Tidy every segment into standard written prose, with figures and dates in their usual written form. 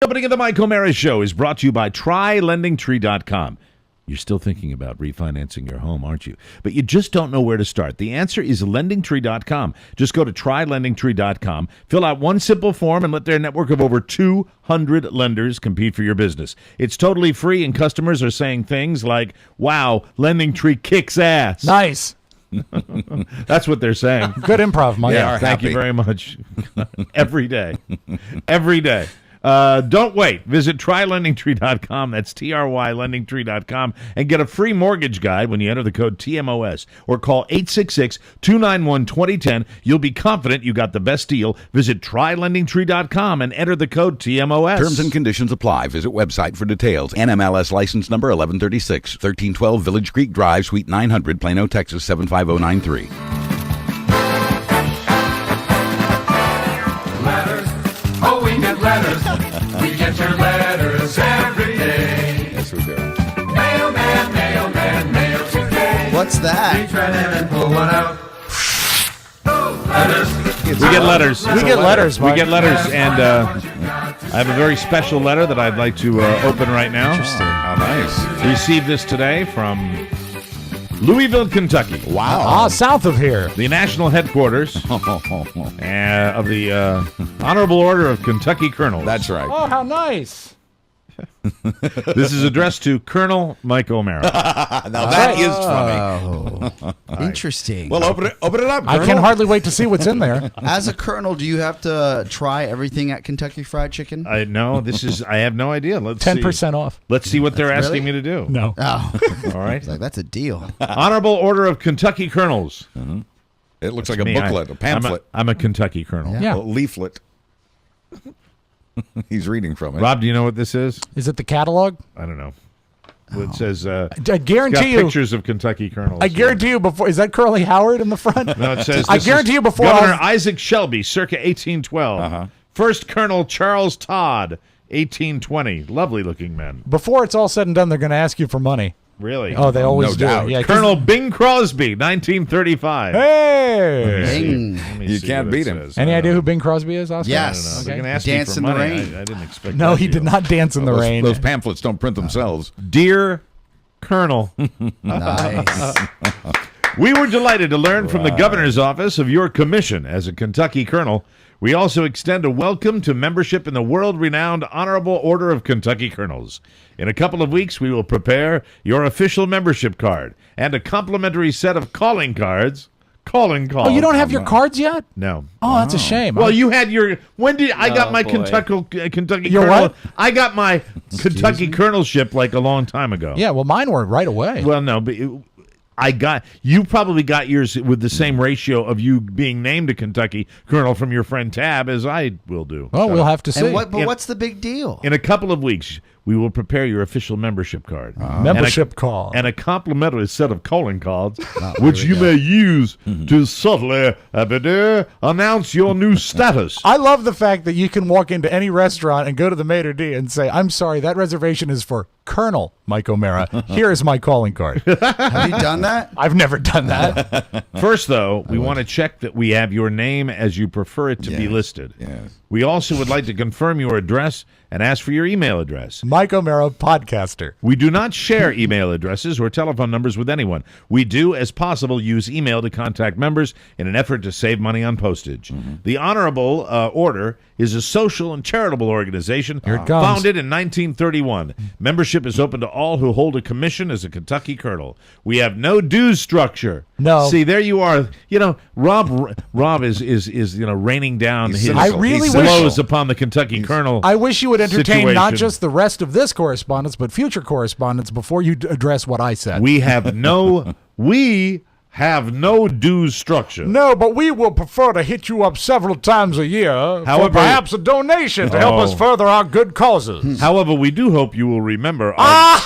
Opening of the Mike O'Mara Show is brought to you by TryLendingTree.com. You're still thinking about refinancing your home, aren't you? But you just don't know where to start. The answer is LendingTree.com. Just go to TryLendingTree.com, fill out one simple form, and let their network of over 200 lenders compete for your business. It's totally free, and customers are saying things like, wow, LendingTree kicks ass. Nice. That's what they're saying. Good improv, Mike. Yeah, thank you very much. Every day. Every day. Don't wait. Visit TryLendingTree.com. That's TRYLendingTree.com and get a free mortgage guide when you enter the code TMOS or call 866-291-2010. You'll be confident you got the best deal. Visit TryLendingTree.com and enter the code TMOS. Terms and conditions apply. Visit website for details. NMLS license number 1136, 1312 Village Creek Drive, Suite 900, Plano, Texas 75093. Letters. We get your letters every day. Yes, we do. Mailman, mail today. What's that? We try them and pull one out. Letters. We get letters. We get letters, Mike. We get letters, and I have a very special letter that I'd like to open right now. Interesting. Oh, nice. Received this today from Louisville, Kentucky. Wow. South of here. The national headquarters of the Honorable Order of Kentucky Colonels. That's right. Oh, how nice. This is addressed to Colonel Mike O'Mara. Now that is funny. Oh, interesting. Well, open it up, I can hardly wait to see what's in there. As a colonel, do you have to try everything at Kentucky Fried Chicken? I have no idea. Let's see. 10% off. Let's see what they're asking Really? me to do. No. Oh, All right. it's like that's a deal. Honorable Order of Kentucky Colonels. It looks like Me, a booklet, a pamphlet, I'm a Kentucky Colonel. Yeah. a leaflet. He's reading from it. Rob, do you know what this is? Is it the catalog? I don't know. It says I it's got guarantee you. pictures of Kentucky Colonels. I guarantee you before. Is that Curly Howard in the front? No, it says I this guarantee is you before Governor I Isaac Shelby, circa 1812. First Colonel Charles Todd, 1820. Lovely looking men. before it's all said and done, they're going to ask you for money. Really? Oh, they always No do. doubt. Yeah, 'cause- Colonel Bing Crosby, 1935. Hey. Bing. Let me You see can't what it beat him. says. Any I idea don't who Bing Crosby is, Oscar? Yes. know. Okay. They're gonna ask Dance me for in the money. rain. I didn't expect No, that he deal. did not dance in the rain. Those pamphlets don't print themselves. Dear Colonel, Nice. we were delighted to learn from the governor's office of your commission as a Kentucky Colonel. We also extend a welcome to membership in the world-renowned Honorable Order of Kentucky Colonels. In a couple of weeks, we will prepare your official membership card and a complimentary set of calling cards. Calling cards. Oh, you don't have your cards yet? No. Oh, that's a shame. Well, you had your. When did I got my boy. Kentucky Your Colonel? what? I got my Kentucky Colonelship like a long time ago. yeah, well, mine were right away. Well, no, but you probably got yours with the same ratio of you being named a Kentucky Colonel from your friend Tab as I will do. well, we'll have to see. And what's the big deal? In a couple of weeks, we will prepare your official membership card. Membership call. And a complimentary set of calling cards, which you may use to subtly announce your new status. I love the fact that you can walk into any restaurant and go to the maitre d' and say, I'm sorry, that reservation is for Colonel Mike O'Mara. Here is my calling card. Have you done that? I've never done that. First, though, we want to check that we have your name as you prefer it to be Yes, listed. yes. We also would like to confirm your address and ask for your email address. Mike O'Mara, podcaster. We do not share email addresses or telephone numbers with anyone. We do, as possible, use email to contact members in an effort to save money on postage. The Honorable Order is a social and charitable organization Here it comes. founded in 1931. Membership is open to all who hold a commission as a Kentucky Colonel. We have no dues structure. No. See, there you are. You know, Rob is raining down his cynical. I really He's wish- blows upon the Kentucky Colonel. I wish you would entertain not situation. just the rest of this correspondence, but future correspondence before you address what I said. We have no dues structure. No, but we will prefer to hit you up several times a year for However- perhaps a donation to help us Oh. further our good causes. However, we do hope you will remember our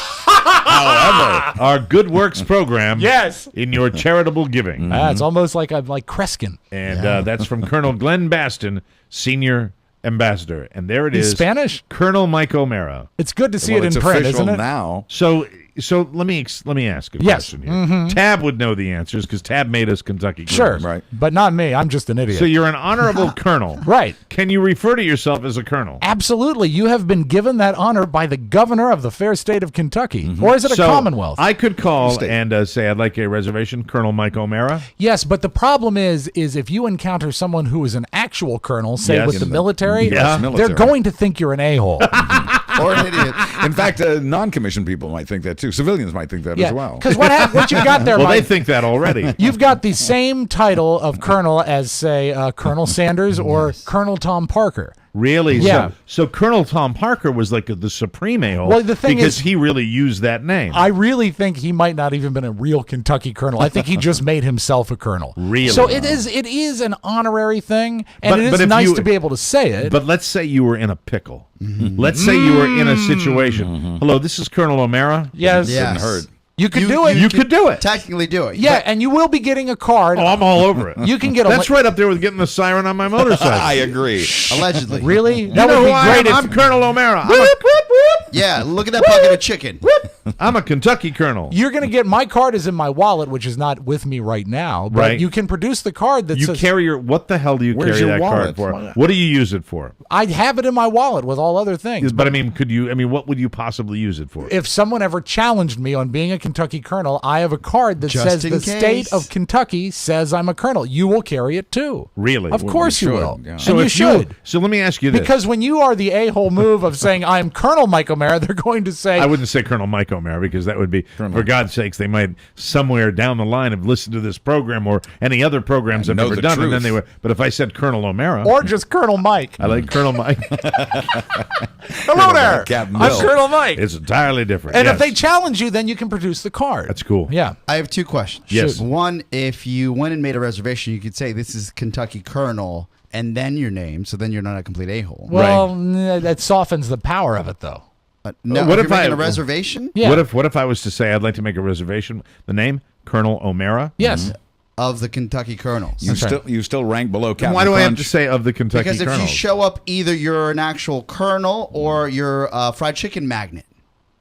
Good Works program Yes. in your charitable giving. It's almost like I'm like Kreskin. And that's from Colonel Glenn Baston, Senior Ambassador. And there it He's is. Spanish? Colonel Mike O'Mara. It's good to see Well, it it's in print, official isn't it? now. So So let me ask a Yes. question here. Tab would know the answers because Tab made us Kentucky Sure, Colonels. Right. but not me. I'm just an idiot. So you're an honorable colonel. Right. Can you refer to yourself as a colonel? Absolutely. You have been given that honor by the governor of the fair state of Kentucky. Or is it a So commonwealth? I could call State. and say I'd like a reservation, Colonel Mike O'Mara. Yes, but the problem is if you encounter someone who is an actual colonel, say Yes. with the military, Yeah. they're Military. going to think you're an a-hole. Or an idiot. In fact, non-commissioned people might think that too. Civilians might think that as well. Because what you got there, Well, they Mike, think that already. you've got the same title of colonel as, say, Colonel Sanders or Colonel Tom Parker. Really? Yeah. So Colonel Tom Parker was like the supreme a-hole Well, the thing because is- he really used that name. I really think he might not even been a real Kentucky colonel. I think he just made himself a colonel. Really? So it is an honorary thing, and But- it but is if nice you- to be able to say it. But let's say you were in a pickle. Let's say you were in a situation. Hello, this is Colonel O'Mara. yes, Yes. Heard. you could do it. You could do it. Technically do it. Yeah, and you will be getting a card. Oh, I'm all over it. You can get a That's right up there with getting the siren on my motorcycle. I agree. Allegedly. Really? You That know would who be I great. am? I'm Colonel O'Mara. Yeah, look at that bucket of chicken. I'm a Kentucky colonel. You're going to get my card is in my wallet, which is not with me right now. But Right. you can produce the card that You says carry your. What the hell do you Where's carry your that card wallet? for? What do you use it for? I have it in my wallet with all other things. But I mean, could you? I mean, what would you possibly use it for? If someone ever challenged me on being a Kentucky colonel, I have a card that Just says in the case. state of Kentucky says I'm a colonel. You will carry it too. Really? Of Well, course you should, will. yeah. And you if should. So let me ask you this. Because when you are the a-hole move of saying I'm Colonel Mike O'Mara, they're going to say, I wouldn't say Colonel Mike O'Mara because that would be, for God's sakes, they might somewhere down the line have listened to this program or any other programs I've know ever the done, and then truth. they were. But if I said Colonel O'Mara, or just Colonel Mike. I like Colonel Mike. Hello there. Captain I'm Bill. Colonel Mike. It's entirely different. And yes. if they challenge you, then you can produce the card. That's cool. Yeah. I have two questions. Yes. One, if you went and made a reservation, you could say this is Kentucky Colonel and then your name, so then you're not a complete a-hole. Well, that softens the power of it, though. No, What if if you're making I- a reservation Yeah. What if I was to say I'd like to make a reservation? The name Colonel O'Mara. Yes. of the Kentucky Colonels? You still rank below Captain Why do I have Crunch. to say of the Kentucky Because if Colonels? you show up, either you're an actual colonel or you're a fried chicken magnet.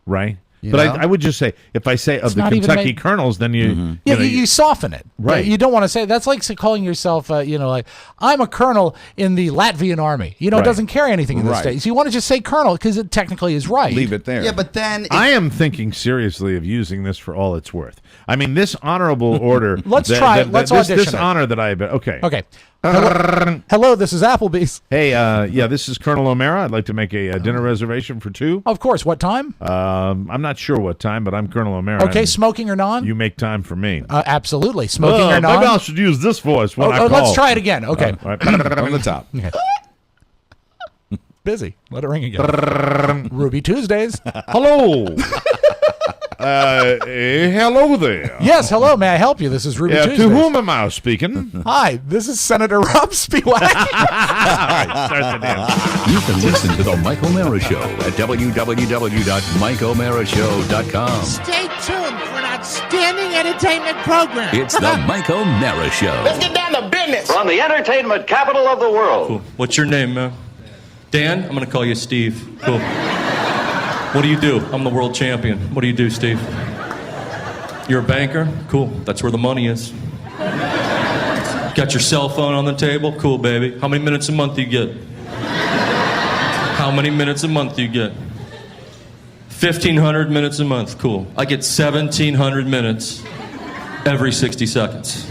Right. You But know? I would just say if I say of the not even Kentucky make- Colonels, then you Yeah, know, you soften it. Right. You don't want to say that's like calling yourself, like I'm a colonel in the Latvian army. You know, Right. it doesn't carry anything in the Right. States. You want to just say colonel because it technically is right. Leave it there. Yeah, but then I am thinking seriously of using this for all it's worth. I mean, this honorable order. Let's try it. Let's this audition it. honor that I okay. Okay. Hello, this is Applebee's. Hey, yeah, this is Colonel O'Mara. I'd like to make a dinner reservation for two. Of course. What time? I'm not sure what time, but I'm Colonel O'Mara. Okay, and smoking or non? you make time for me. Absolutely. Smoking or Maybe I non? should use this voice when I call. Let's try it again. Okay. All right. From the top. Busy. Let it ring again. Ruby Tuesdays. Hello. Hello there. Yes, hello. May I help you? This is Ruby Yeah, Tuesdays. to whom am I speaking? Hi, this is Senator Rob Spiewak. Start the dance. You can listen to The Mike O'Mara Show at www.mikeomarashow.com. Stay tuned for an outstanding entertainment program. It's The Mike O'Mara Show. Get down to business. From the entertainment capital of the world. Cool. What's your name, man? Dan? I'm going to call you Steve. Cool. What do you do? I'm the world champion. What do you do, Steve? You're a banker? Cool. That's where the money is. Got your cell phone on the table? Cool, baby. How many minutes a month do you get? How many minutes a month do you get? 1,500 minutes a month. Cool. I get 1,700 minutes every 60 seconds.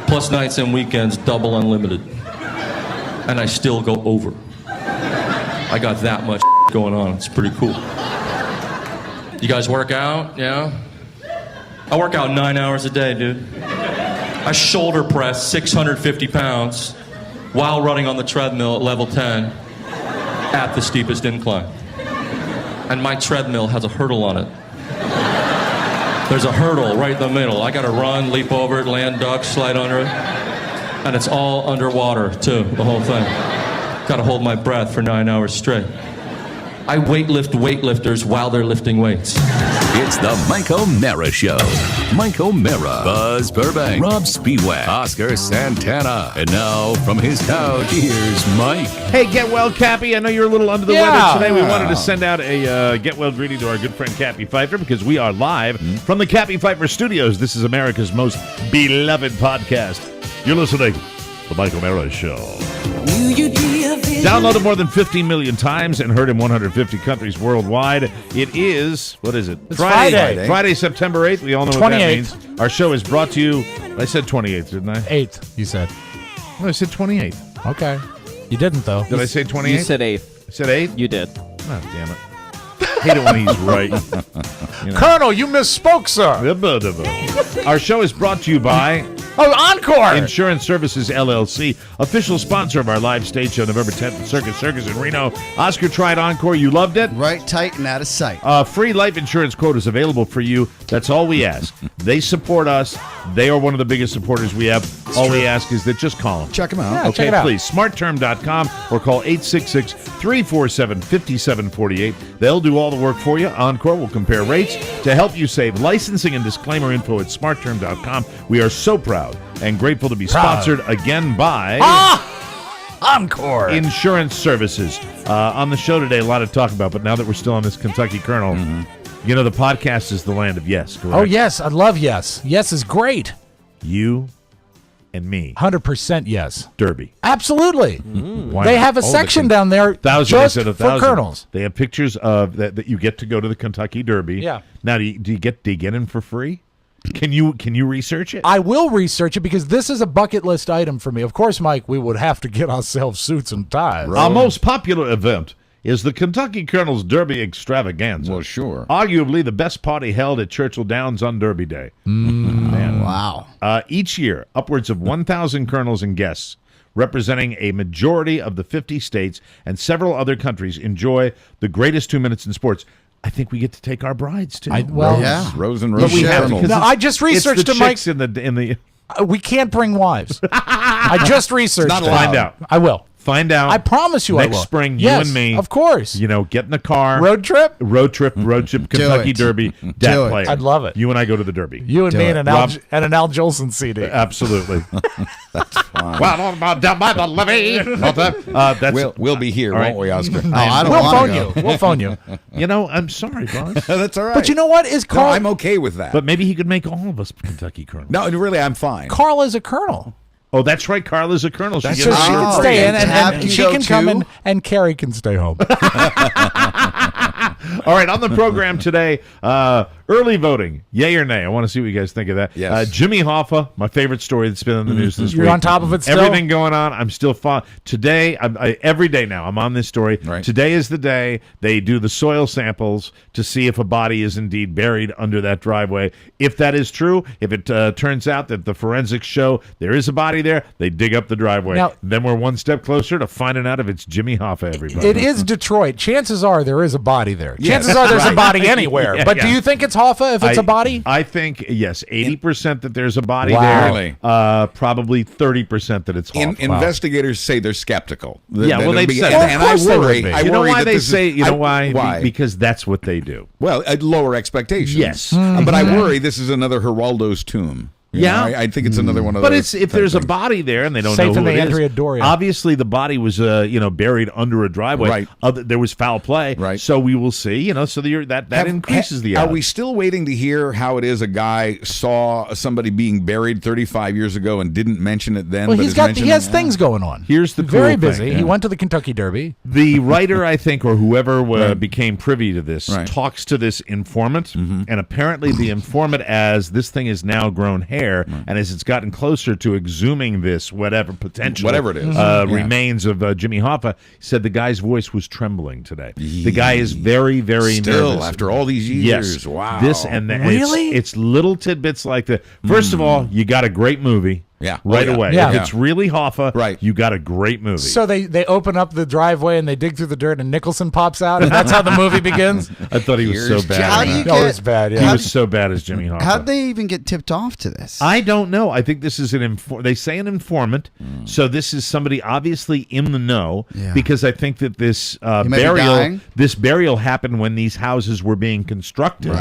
Plus nights and weekends, double unlimited. And I still go over. I got that much going on. It's pretty cool. You guys work out? Yeah? I work out 9 hours a day, dude. I shoulder press 650 pounds while running on the treadmill at level 10 at the steepest incline. And my treadmill has a hurdle on it. There's a hurdle right in the middle. I gotta run, leap over it, land, duck, slide under it. And it's all underwater, too, the whole thing. Gotta hold my breath for 9 hours straight. I weightlift weightlifters while they're lifting weights. It's the Mike O'Meara Show. Mike O'Meara, Buzz Burbank, Rob Spiewak, Oscar Santana. And now, from his couch, here's Mike. Hey, get well, Cappy. I know you're a little under the weather today. We wanted to send out a get well greeting to our good friend Cappy Pfeiffer because we are live from the Cappy Pfeiffer Studios. This is America's most beloved podcast. You're listening to the Mike O'Meara Show. Downloaded more than 50 million times and heard in 150 countries worldwide. It is, what is it? It's Friday. Friday, September 8th. We all know what that means. Our show is brought to you, I said 28th, didn't I? 8th, you said. No, I said 28th. Okay. You didn't, though. Did I say 28th? You said 8th. I said 8th? You did. Oh, damn it. Hate it when he's right. You know. Colonel, you misspoke, sir. Our show is brought to you by Encore! Insurance Services, LLC, official sponsor of our live stage show November 10th at Circus in Reno. Oscar tried Encore. You loved it? Right tight and out of sight. Free life insurance quote is available for you. That's all we ask. They support us. They are one of the biggest supporters we have. All we ask is that just call them. Check them out. Yeah, Okay, check it out. please. SmartTerm.com or call 866-347-5748. They'll do all the work for you. Encore will compare rates to help you save. Licensing and disclaimer info at SmartTerm.com. We are so proud and grateful to be sponsored again by Encore! Insurance Services. On the show today, a lot to talk about, but now that we're still on this Kentucky Colonel, you know, the podcast is the land of yes, correct? Oh, yes. I love yes. Yes is great. You and me. 100% yes. Derby. Absolutely. Why They not? have a section down there just Instead of for 1,000. colonels. They have pictures of that you get to go to the Kentucky Derby. Yeah. Now, do you get in for free? Can you research it? I will research it because this is a bucket list item for me. Of course, Mike, we would have to get ourselves suits and ties. Our most popular event is the Kentucky Colonel's Derby Extravaganza. Well, sure. Arguably the best party held at Churchill Downs on Derby Day. Man. Wow. Each year, upwards of 1,000 colonels and guests representing a majority of the 50 states and several other countries enjoy the greatest 2 minutes in sports. I think we get to take our brides, too. Yeah. Rose and But Rose. we have to, Colonels. 'cause No, I just researched it's the to Mike. chicks in the We can't bring wives. I just researched not it. allowed. Find out. I will. Find out. I promise you I Next will. spring, you Yes, and me. of course. You know, get in the car. Road trip? Road trip, Kentucky it. Derby, Do dat it. player. I'd love it. You and I go to the Derby. You and Do me it. and Rob- an Al Jolson CD. Absolutely. Well, down by the levee. That's, we'll be here, all right. won't we, Oscar? Oh, I don't We'll want phone to go. you. We'll phone you. you know, I'm sorry, boss. That's all right. But you know what? Is No, Carl? I'm okay with that. But maybe he could make all of us Kentucky colonels. no, really, I'm fine. Carl is a colonel. Oh, that's right. Carla's a colonel. So She she gets can Oh, stay in, and Tab and can she go can come too? in, and Carrie can stay home. All right, on the program today, early voting, yay or nay? I want to see what you guys think of that. Yes. Jimmy Hoffa, my favorite story that's been in the news this You're week. on top of it still? Everything going on, I'm still fine. Today, every day now, I'm on this story. Right. Today is the day they do the soil samples to see if a body is indeed buried under that driveway. If that is true, if it turns out that the forensics show there is a body there, they dig up the driveway. Now- then we're one step closer to finding out if it's Jimmy Hoffa, everybody. It is Detroit. Chances are there is a body there. Yes. Chances are there's a body anywhere. Yeah, but yeah. do you think it's Hoffa if it's a body? I think, yes, 80% that there's a body Wow. there. Really? Probably 30% that it's Hoffa. Investigators say they're skeptical. Yeah, well, they've said Well, that. and of course they I would worry. be. I You know worry why that they this say, is, you know why? Why? Because that's what they do. Well, lower expectations. Yes. But I worry this is another Geraldo's tomb. You Yeah. know, I think it's another one of But those. if there's a things. body there and they don't Safe know in who the it Andrea is, Doria. obviously the body was buried under a driveway. Right. There was foul play. Right. So we will see. So that increases the Are odds. we still waiting to hear how it is a guy saw somebody being buried 35 years ago and didn't mention it then? Well, but he has things going on. Here's the very cool thing, busy. yeah. He went to the Kentucky Derby. The writer, I think, or whoever became privy to this, Right. talks to this informant, and apparently the informant, as this thing has now grown hair, and as it's gotten closer to exhuming this, whatever Whatever it is. remains of Jimmy Hoffa, said the guy's voice was trembling today. The guy is very, very Still, nervous. after all these years. Yes. Wow. This and that. Really? It's little tidbits like that. First of all, you got a great movie. Yeah. right Oh, yeah. away. Yeah. If it's really Hoffa, Right. you got a great movie. So they open up the driveway and they dig through the dirt and Nicholson pops out and that's how the movie begins. I thought he was so Here's bad. How in do you that. No, get- it's bad. He Yeah. was so bad as Jimmy Hoffa. How'd they even get tipped off to this? I don't know. I think this is they say an informant, so this is somebody obviously in the know. Yeah. Because I think that this might be burial dying. happened when these houses were being constructed,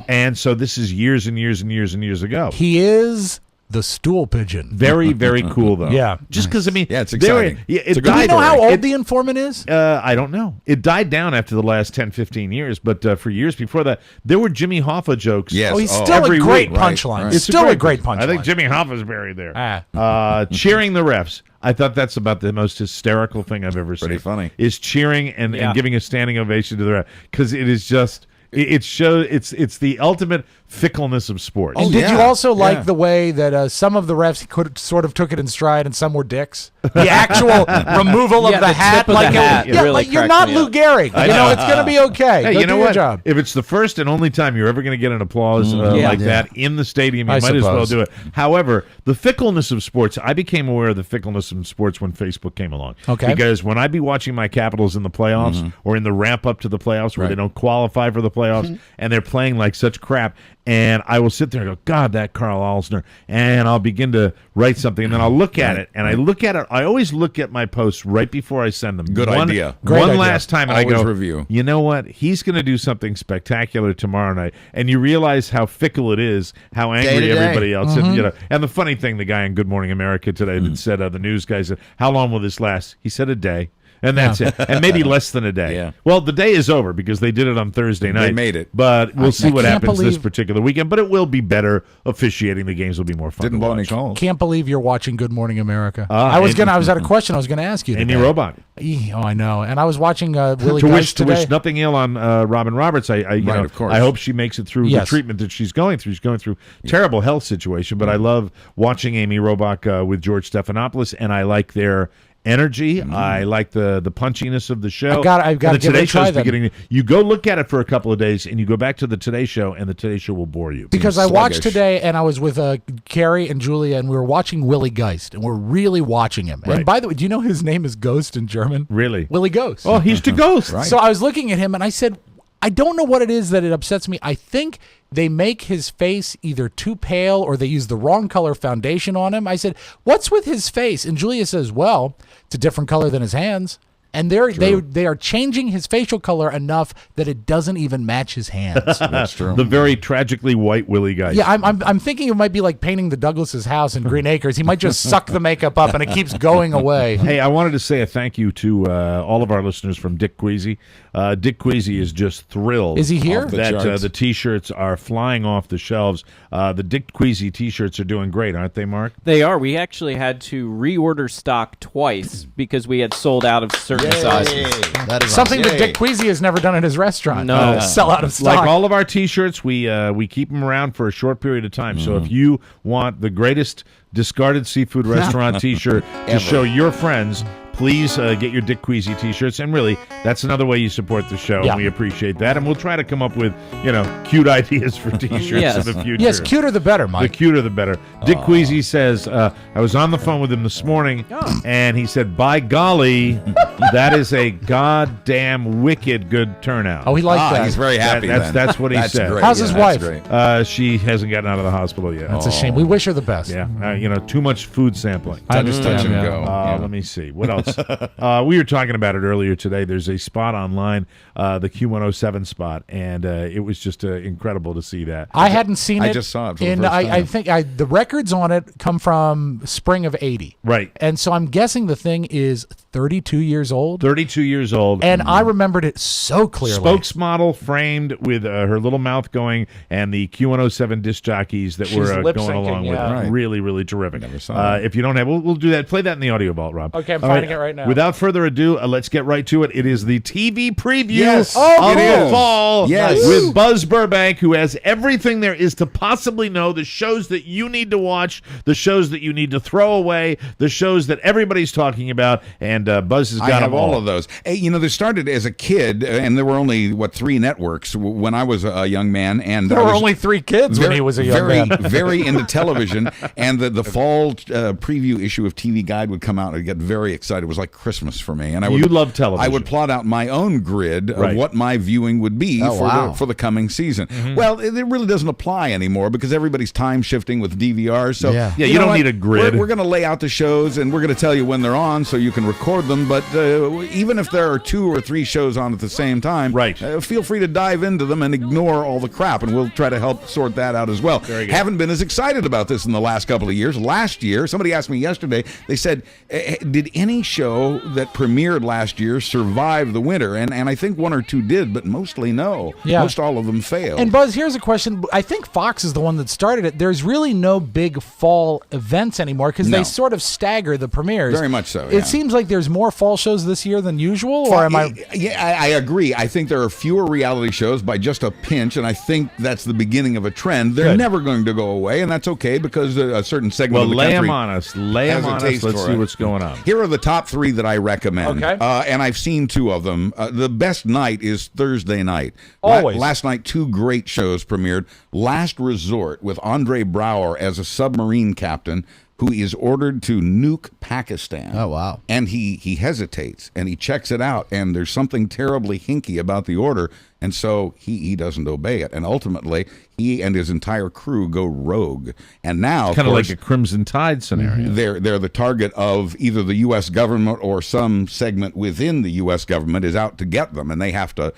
and so this is years and years and years and years ago. He is the stool pigeon. Very, very cool though. Yeah. just because I mean, Yeah, it's they were- exciting. yeah, It's a it good Do we died. know how old it- the informant is? I don't know. It died down after the last 10, 15 years, but for years before that, there were Jimmy Hoffa jokes. Yes. Oh, he's Oh. still Every a great week. punchline. Right. It's still a great punchline. I think Jimmy Hoffa's buried there. Ah. Cheering the refs. I thought that's about the most hysterical thing I've ever seen. Pretty funny. Is cheering and giving a standing ovation to the ref, because it is just it shows it's the ultimate fickleness of sports. And Oh, did you yeah. also like Yeah. the way that some of the refs could sort of took it in stride and some were dicks? The actual removal of Yeah, the the hat, tip of like the hat yeah, really like you're cracked not me Lou up. Gehrig. You know, it's gonna be okay. Hey, Go you know do your what? job. If it's the first and only time you're ever going to get an applause like that in the stadium, you I might as well suppose. do it. However, the fickleness of sports, I became aware of the fickleness of sports when Facebook came along. Okay. Because when I'd be watching my Capitals in the playoffs or in the ramp up to the playoffs where they don't qualify for the playoffs and they're playing like such crap, and I will sit there and go, God, that Carl Alsner, and I'll begin to write something, and then I'll look at it, and I look at it. I always look at my posts right before I send them. Good idea. Great One idea. last time, and Always I go, review. you know what? He's going to do something spectacular tomorrow night, and you realize how fickle it is, how Day angry to day. everybody else is. You know, and the funny thing, the guy in Good Morning America today that said, the news guy said, "How long will this last?" He said, "A day." And that's it. And maybe less than a day. Yeah. Well, the day is over because they did it on Thursday night. They made it. But we'll see I what can't happens this believe- particular weekend. But it will be better officiating. The games will be more fun Didn't to blow any watch. calls. Can't believe you're watching Good Morning America. Ah, I was Amy- at a question I was gonna ask you. Amy today. Robot. Oh, I know. And I was watching Willie To Geist wish today. nothing ill on Robin Roberts. I Right, of course. I hope she makes it through Yes. the treatment that she's going through. She's going through terrible health situation, but I love watching Amy Robach with George Stephanopoulos, and I like their energy. I like the punchiness of the show. I've gotta And give the it a Today try Show's then. beginning. You go look at it for a couple of days, and you go back to the Today Show, and the Today Show will bore you. Because I watched sluggish. today, and I was with Carrie and Julia, and we were watching Willie Geist, and we're really watching him. Right. And by the way, do you know his name is Ghost in German? Really? Willie Ghost. Oh, he's the ghost. Right. So I was looking at him, and I said, I don't know what it is that it upsets me. I think they make his face either too pale or they use the wrong color foundation on him. I said, what's with his face? And Julia says, well, it's a different color than his hands. And they are changing his facial color enough that it doesn't even match his hands. That's true. The very tragically white Willie guy. Yeah, I'm thinking it might be like painting the Douglas's house in Green Acres. He might just suck the makeup up and it keeps going away. Hey, I wanted to say a thank you to all of our listeners from Dick Queasy. Dick Queasy is just thrilled. Is he here? Off the that charts. the T-shirts are flying off the shelves. The Dick Queasy T-shirts are doing great, aren't they, Mark? They are. We actually had to reorder stock twice because we had sold out of certain sizes. That is Something awesome. that Dick Queasy has never done at his restaurant. No. Sell out of stock. Like all of our T-shirts, we keep them around for a short period of time. So if you want the greatest discarded seafood restaurant T-shirt to show your friends, please get your Dick Queasy T-shirts. And really, that's another way you support the show. Yeah. And we appreciate that. And we'll try to come up with, cute ideas for T-shirts Yes. in the future. Yes, cuter the better, The Mike. cuter the better. Dick Queasy says, I was on the phone with him this morning, and he said, by golly, that is a goddamn wicked good turnout. Oh, he liked that. He's very happy. That's what he That's said. Great. How's his That's wife? great. She hasn't gotten out of the hospital yet. That's a shame. We wish her the best. Yeah, too much food sampling. I understand. Touch and yeah. go. Yeah. Let me see. What else? We were talking about it earlier today. There's a spot online, the Q107 spot, and it was just incredible to see that. I hadn't seen it. I just saw it for the and first I time. think the records on it come from spring of '80. Right. And so I'm guessing the thing is 32 years old. 32 years old. And I remembered it so clearly. Spokesmodel framed with her little mouth going, and the Q107 disc jockeys that She's were lip going syncing, along with yeah. it. Right. Really, really terrific. Never saw that. If you don't have, we'll do that. Play that in the audio vault, Rob. Okay, I'm All finding it right now. Without further ado, let's get right to it. It is the TV preview Yes. of It the is. fall Yes. with Buzz Burbank, who has everything there is to possibly know, the shows that you need to watch, the shows that you need to throw away, the shows that everybody's talking about, and And Buzz has got I have them all of those. Hey, they started as a kid, and there were only 3 networks when I was a young man, and There I were was only 3 kids when he was a young man. very into television. And the fall preview issue of TV Guide would come out, and I'd get very excited. It was like Christmas for me. And You love television. I would plot out my own grid of what my viewing would be for the coming season. Well, it really doesn't apply anymore because everybody's time shifting with DVRs. So you don't need a grid. We're going to lay out the shows, and we're going to tell you when they're on so you can record them. But even if there are 2 or 3 shows on at the same time, feel free to dive into them and ignore all the crap, and we'll try to help sort that out as well. Very good. Haven't been as excited about this in the last couple of years. Last year, somebody asked me yesterday, they said, did any show that premiered last year survive the winter? And I think 1 or 2 did, but mostly no. Yeah. Most all of them failed. And Buzz, here's a question. I think Fox is the one that started it. There's really no big fall events anymore because they sort of stagger the premieres. Very much so, It seems like there's more fall shows this year than usual, or am I... Yeah, I agree. I think there are fewer reality shows by just a pinch, and I think that's the beginning of a trend. They're never going to go away, and that's okay because a certain segment of the country... Well, lay them on us. Lay them on us. Let's see what's going on. Here are the top 3 that I recommend. Okay. And I've seen 2 of them. The best night is Thursday night. Always. Last night, 2 great shows premiered. Last Resort with Andre Braugher as a submarine captain who is ordered to nuke Pakistan. Oh, wow. And he hesitates, and he checks it out, and there's something terribly hinky about the order, and so he doesn't obey it. And ultimately, he and his entire crew go rogue. And now, It's kind of like a Crimson Tide scenario. they're the target of either the U.S. government or some segment within the U.S. government is out to get them, and they have to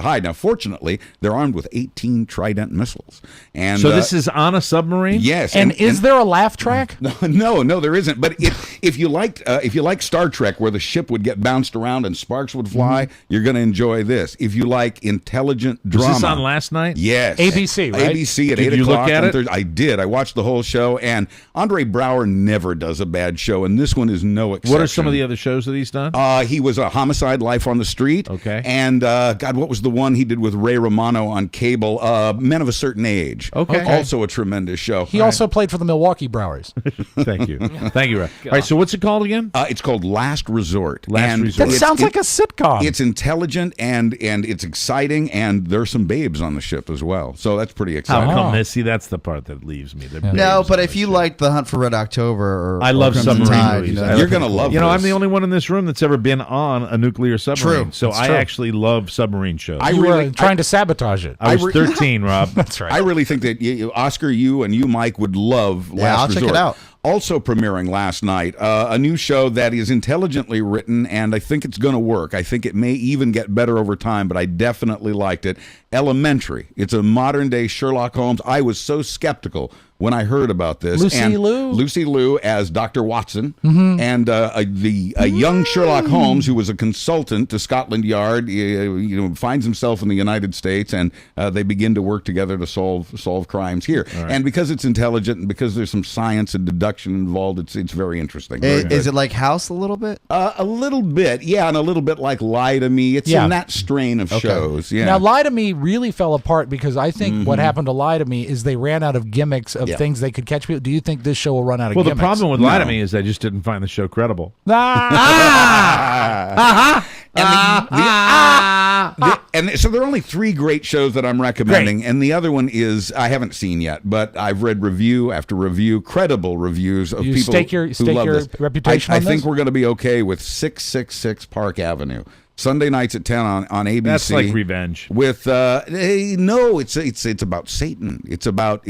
hide. Now, fortunately, they're armed with 18 Trident missiles. And So this is on a submarine? yes. And is there a laugh track? No, there isn't. But if you like Star Trek, where the ship would get bounced around and sparks would fly, you're going to enjoy this. If you like intelligent drama, Was this on last night? Yes, ABC, right? ABC at Did 8 you o'clock. look at on it? Thursday. I did. I watched the whole show, and Andre Braugher never does a bad show, and this one is no exception. What are some of the other shows that he's done? He was a Homicide: Life on the Street. Okay. And God, what was the one he did with Ray Romano on cable? Men of a Certain Age. Okay. Also a tremendous show. He also played for the Milwaukee Brewers. Thank you. Thank you, Ray. All right, so what's it called again? It's called Last Resort. Last Resort. That sounds like a sitcom. It's intelligent and it's exciting, and there's some babes on the ship as well. So that's pretty How exciting. come this? See, that's the part that leaves me. No, but if you like The Hunt for Red October or I love Crimson submarine Tide, movies. You're going to love You know, this. I'm the only one in this room that's ever been on a nuclear submarine. True. So That's I true. actually love submarine shows. You were trying to sabotage it. I was 13, Rob. That's right. I really think that Oscar, you and you, Mike, would love Last I'll Resort. check it out. Also premiering last night, a new show that is intelligently written, and I think it's going to work. I think it may even get better over time, but I definitely liked it. Elementary. It's a modern-day Sherlock Holmes. I was so skeptical when I heard about this. Lucy Liu as Dr. Watson, and a young Sherlock Holmes who was a consultant to Scotland Yard, finds himself in the United States, and they begin to work together to solve crimes here. Right. And because it's intelligent and because there's some science and deduction involved, it's very interesting. Is it like House a little bit? A little bit, yeah, and a little bit like Lie to Me. It's in that strain of shows. Yeah. Now, Lie to Me really fell apart because I think what happened to Lie to Me is they ran out of gimmicks of things they could catch people. Do you think this show will run out of gimmicks? Well, the problem with Lie to Me is I just didn't find the show credible. And so there are only 3 great shows that I'm recommending, and the other one is I haven't seen yet, but I've read review after review, credible reviews of You people stake your love this. reputation I on think this? we're going to be okay with 666 Park Avenue. Sunday nights at 10 on ABC. That's like Revenge. With no, it's about Satan. It's about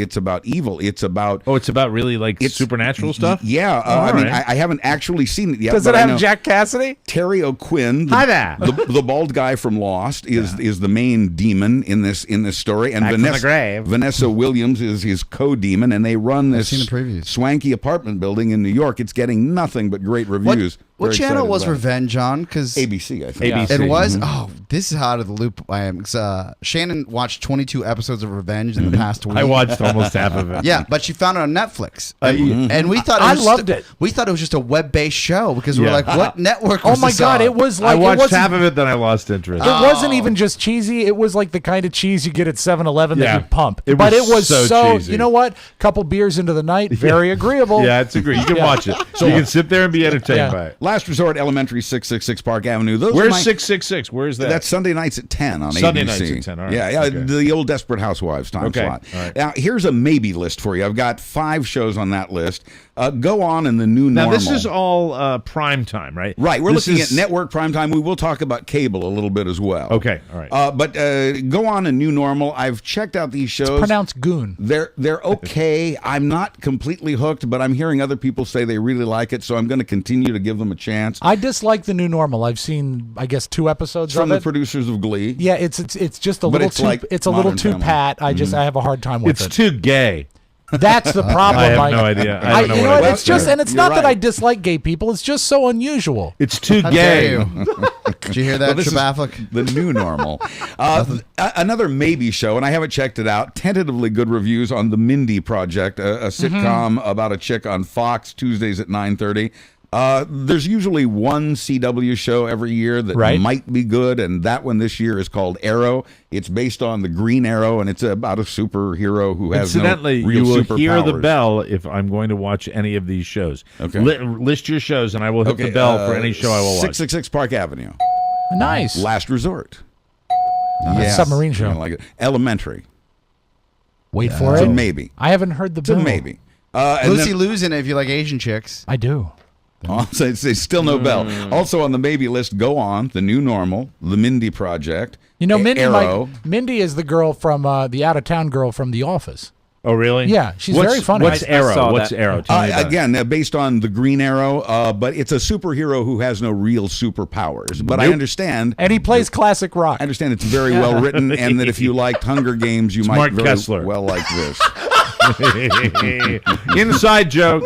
evil. It's about it's about really like supernatural stuff. Yeah, I mean, I haven't actually seen it yet. Does but it I have know Jack Cassidy? Terry O'Quinn, Hi there. the bald guy from Lost, is the main demon in this story, and Back from the grave. Vanessa Williams is his co-demon, and they run this seen the previews. swanky apartment building in New York. It's getting nothing but great reviews. What Very channel excited was about it. Revenge on? Because ABC, I think. ABC. it was. Oh, this is how out of the loop I am. 'Cause, Shannon watched 22 episodes of Revenge in the past week. I watched almost half of it. Yeah, but she found it on Netflix, and we thought I loved it. We thought it was just a web-based show because we were Yeah. like, "What network?" Oh Was my this God! on? It was I like it watched wasn't, half of it, then I lost interest. it wasn't even just cheesy. It was like the kind of cheese you get at 7-Eleven Yeah. that you pump. It but was it was so cheesy. You know what? Couple beers into the night, very agreeable. Yeah, it's agreed. You can watch it. So you can sit there and be entertained by it. Last Resort Elementary, 666 Park Avenue. Those are Where's my- 666? Where's that? That's Sunday nights at 10 on Sunday ABC. nights at 10, all right. Yeah, Okay. the old Desperate Housewives time Okay, slot. all right. Now, here's a maybe list for you. I've got 5 shows on that list. Go on in the new Now, normal. this is all prime time, right? Right, we're This looking is- at network primetime. We will talk about cable a little bit as well. Okay, all right. But go on in new normal. I've checked out these shows. Pronounced goon. They're okay. I'm not completely hooked, but I'm hearing other people say they really like it, so I'm going to continue to give them a chance. I dislike the new normal. I've seen, I guess, 2 episodes From of the it. producers of Glee. Yeah, it's just a But little it's too like it's a little Modern too Family. pat. I have a hard time with It's it. too gay. That's the problem. I have Mike. no idea. I don't know you what know I what? think. It's just, and it's You're not that right. I dislike gay people. It's just so unusual. It's too How gay. dare you? Did you hear that, Well, this is Trabaflic? the new normal. Another maybe show, and I haven't checked it out. Tentatively good reviews on The Mindy Project, a sitcom about a chick on Fox, Tuesdays at 9:30. There's usually one CW show every year that Right. might be good, and that one this year is called Arrow. It's based on the Green Arrow, and it's about a superhero who has Incidentally, no real you will superpowers. hear the bell if I'm going to watch any of these shows. Okay. List your shows, and I will hit the bell for any show I will watch. 666 Park Avenue. Nice. Last Resort. Submarine show. I like it. Elementary. Wait for It's it. a maybe. I haven't heard the It's a bill. maybe. And Lucy then- Lou's in it if you like Asian chicks. I do. Also, it's still no bell. Also on the maybe list, go on, The New Normal, The Mindy Project. You know, Mindy. Arrow. Mindy is the girl from the out of town girl from The Office. Oh, really? Yeah, she's What's- very funny. What's I Arrow? saw What's that. Arrow? Tell me about it. Again, based on the Green Arrow, but it's a superhero who has no real superpowers. But I Nope. understand. And he plays classic rock. I understand it's very well written, and that if you liked Hunger Games, you might Mark very Kessler. well like this. Inside joke.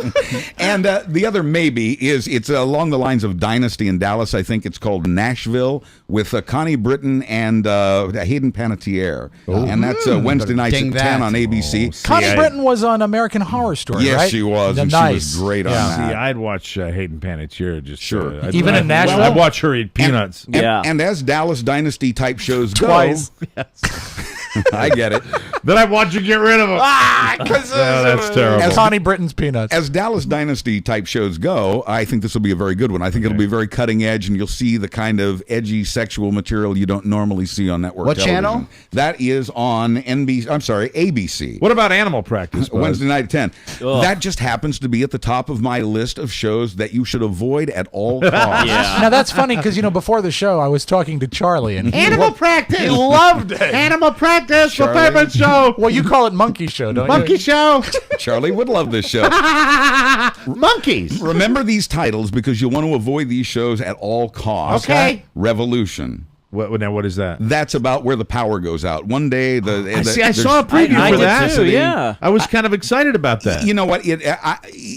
And the other maybe is it's along the lines of Dynasty in Dallas. I think it's called Nashville with Connie Britton and Hayden Panettiere. And that's Wednesday nights at Ding 10 that. on ABC. Connie I- Britton was on American Horror Story, Yes, right? she was, and nice. she was great on Yeah. that. See, I'd watch Hayden Panettiere just Sure. Even in Nashville? I'd watch her eat peanuts. Yeah. And as Dallas Dynasty type shows go, Twice. I get it. Then I'd watch her get rid of them. That's terrible. Connie Britton's peanuts. As Dallas Dynasty type shows go, I think this will be a very good one. I think it'll be very cutting edge, and you'll see the kind of edgy sexual material you don't normally see on network What television. channel? That is on ABC. What about Animal Practice? Buzz? Wednesday night at 10. That just happens to be at the top of my list of shows that you should avoid at all costs. Now that's funny because before the show I was talking to Charlie and Animal Practice. he loved it. Animal Practice. My Charlie. favorite show. Well, you call it Monkey Show, don't Monkey you? Show. Charlie would love this show. Monkeys. Remember these titles because you want to avoid these shows at all costs. Okay. Revolution. What is that? That's about where the power goes out. One day, I saw a preview I for did that. too, yeah. I was kind of excited about that. You know what?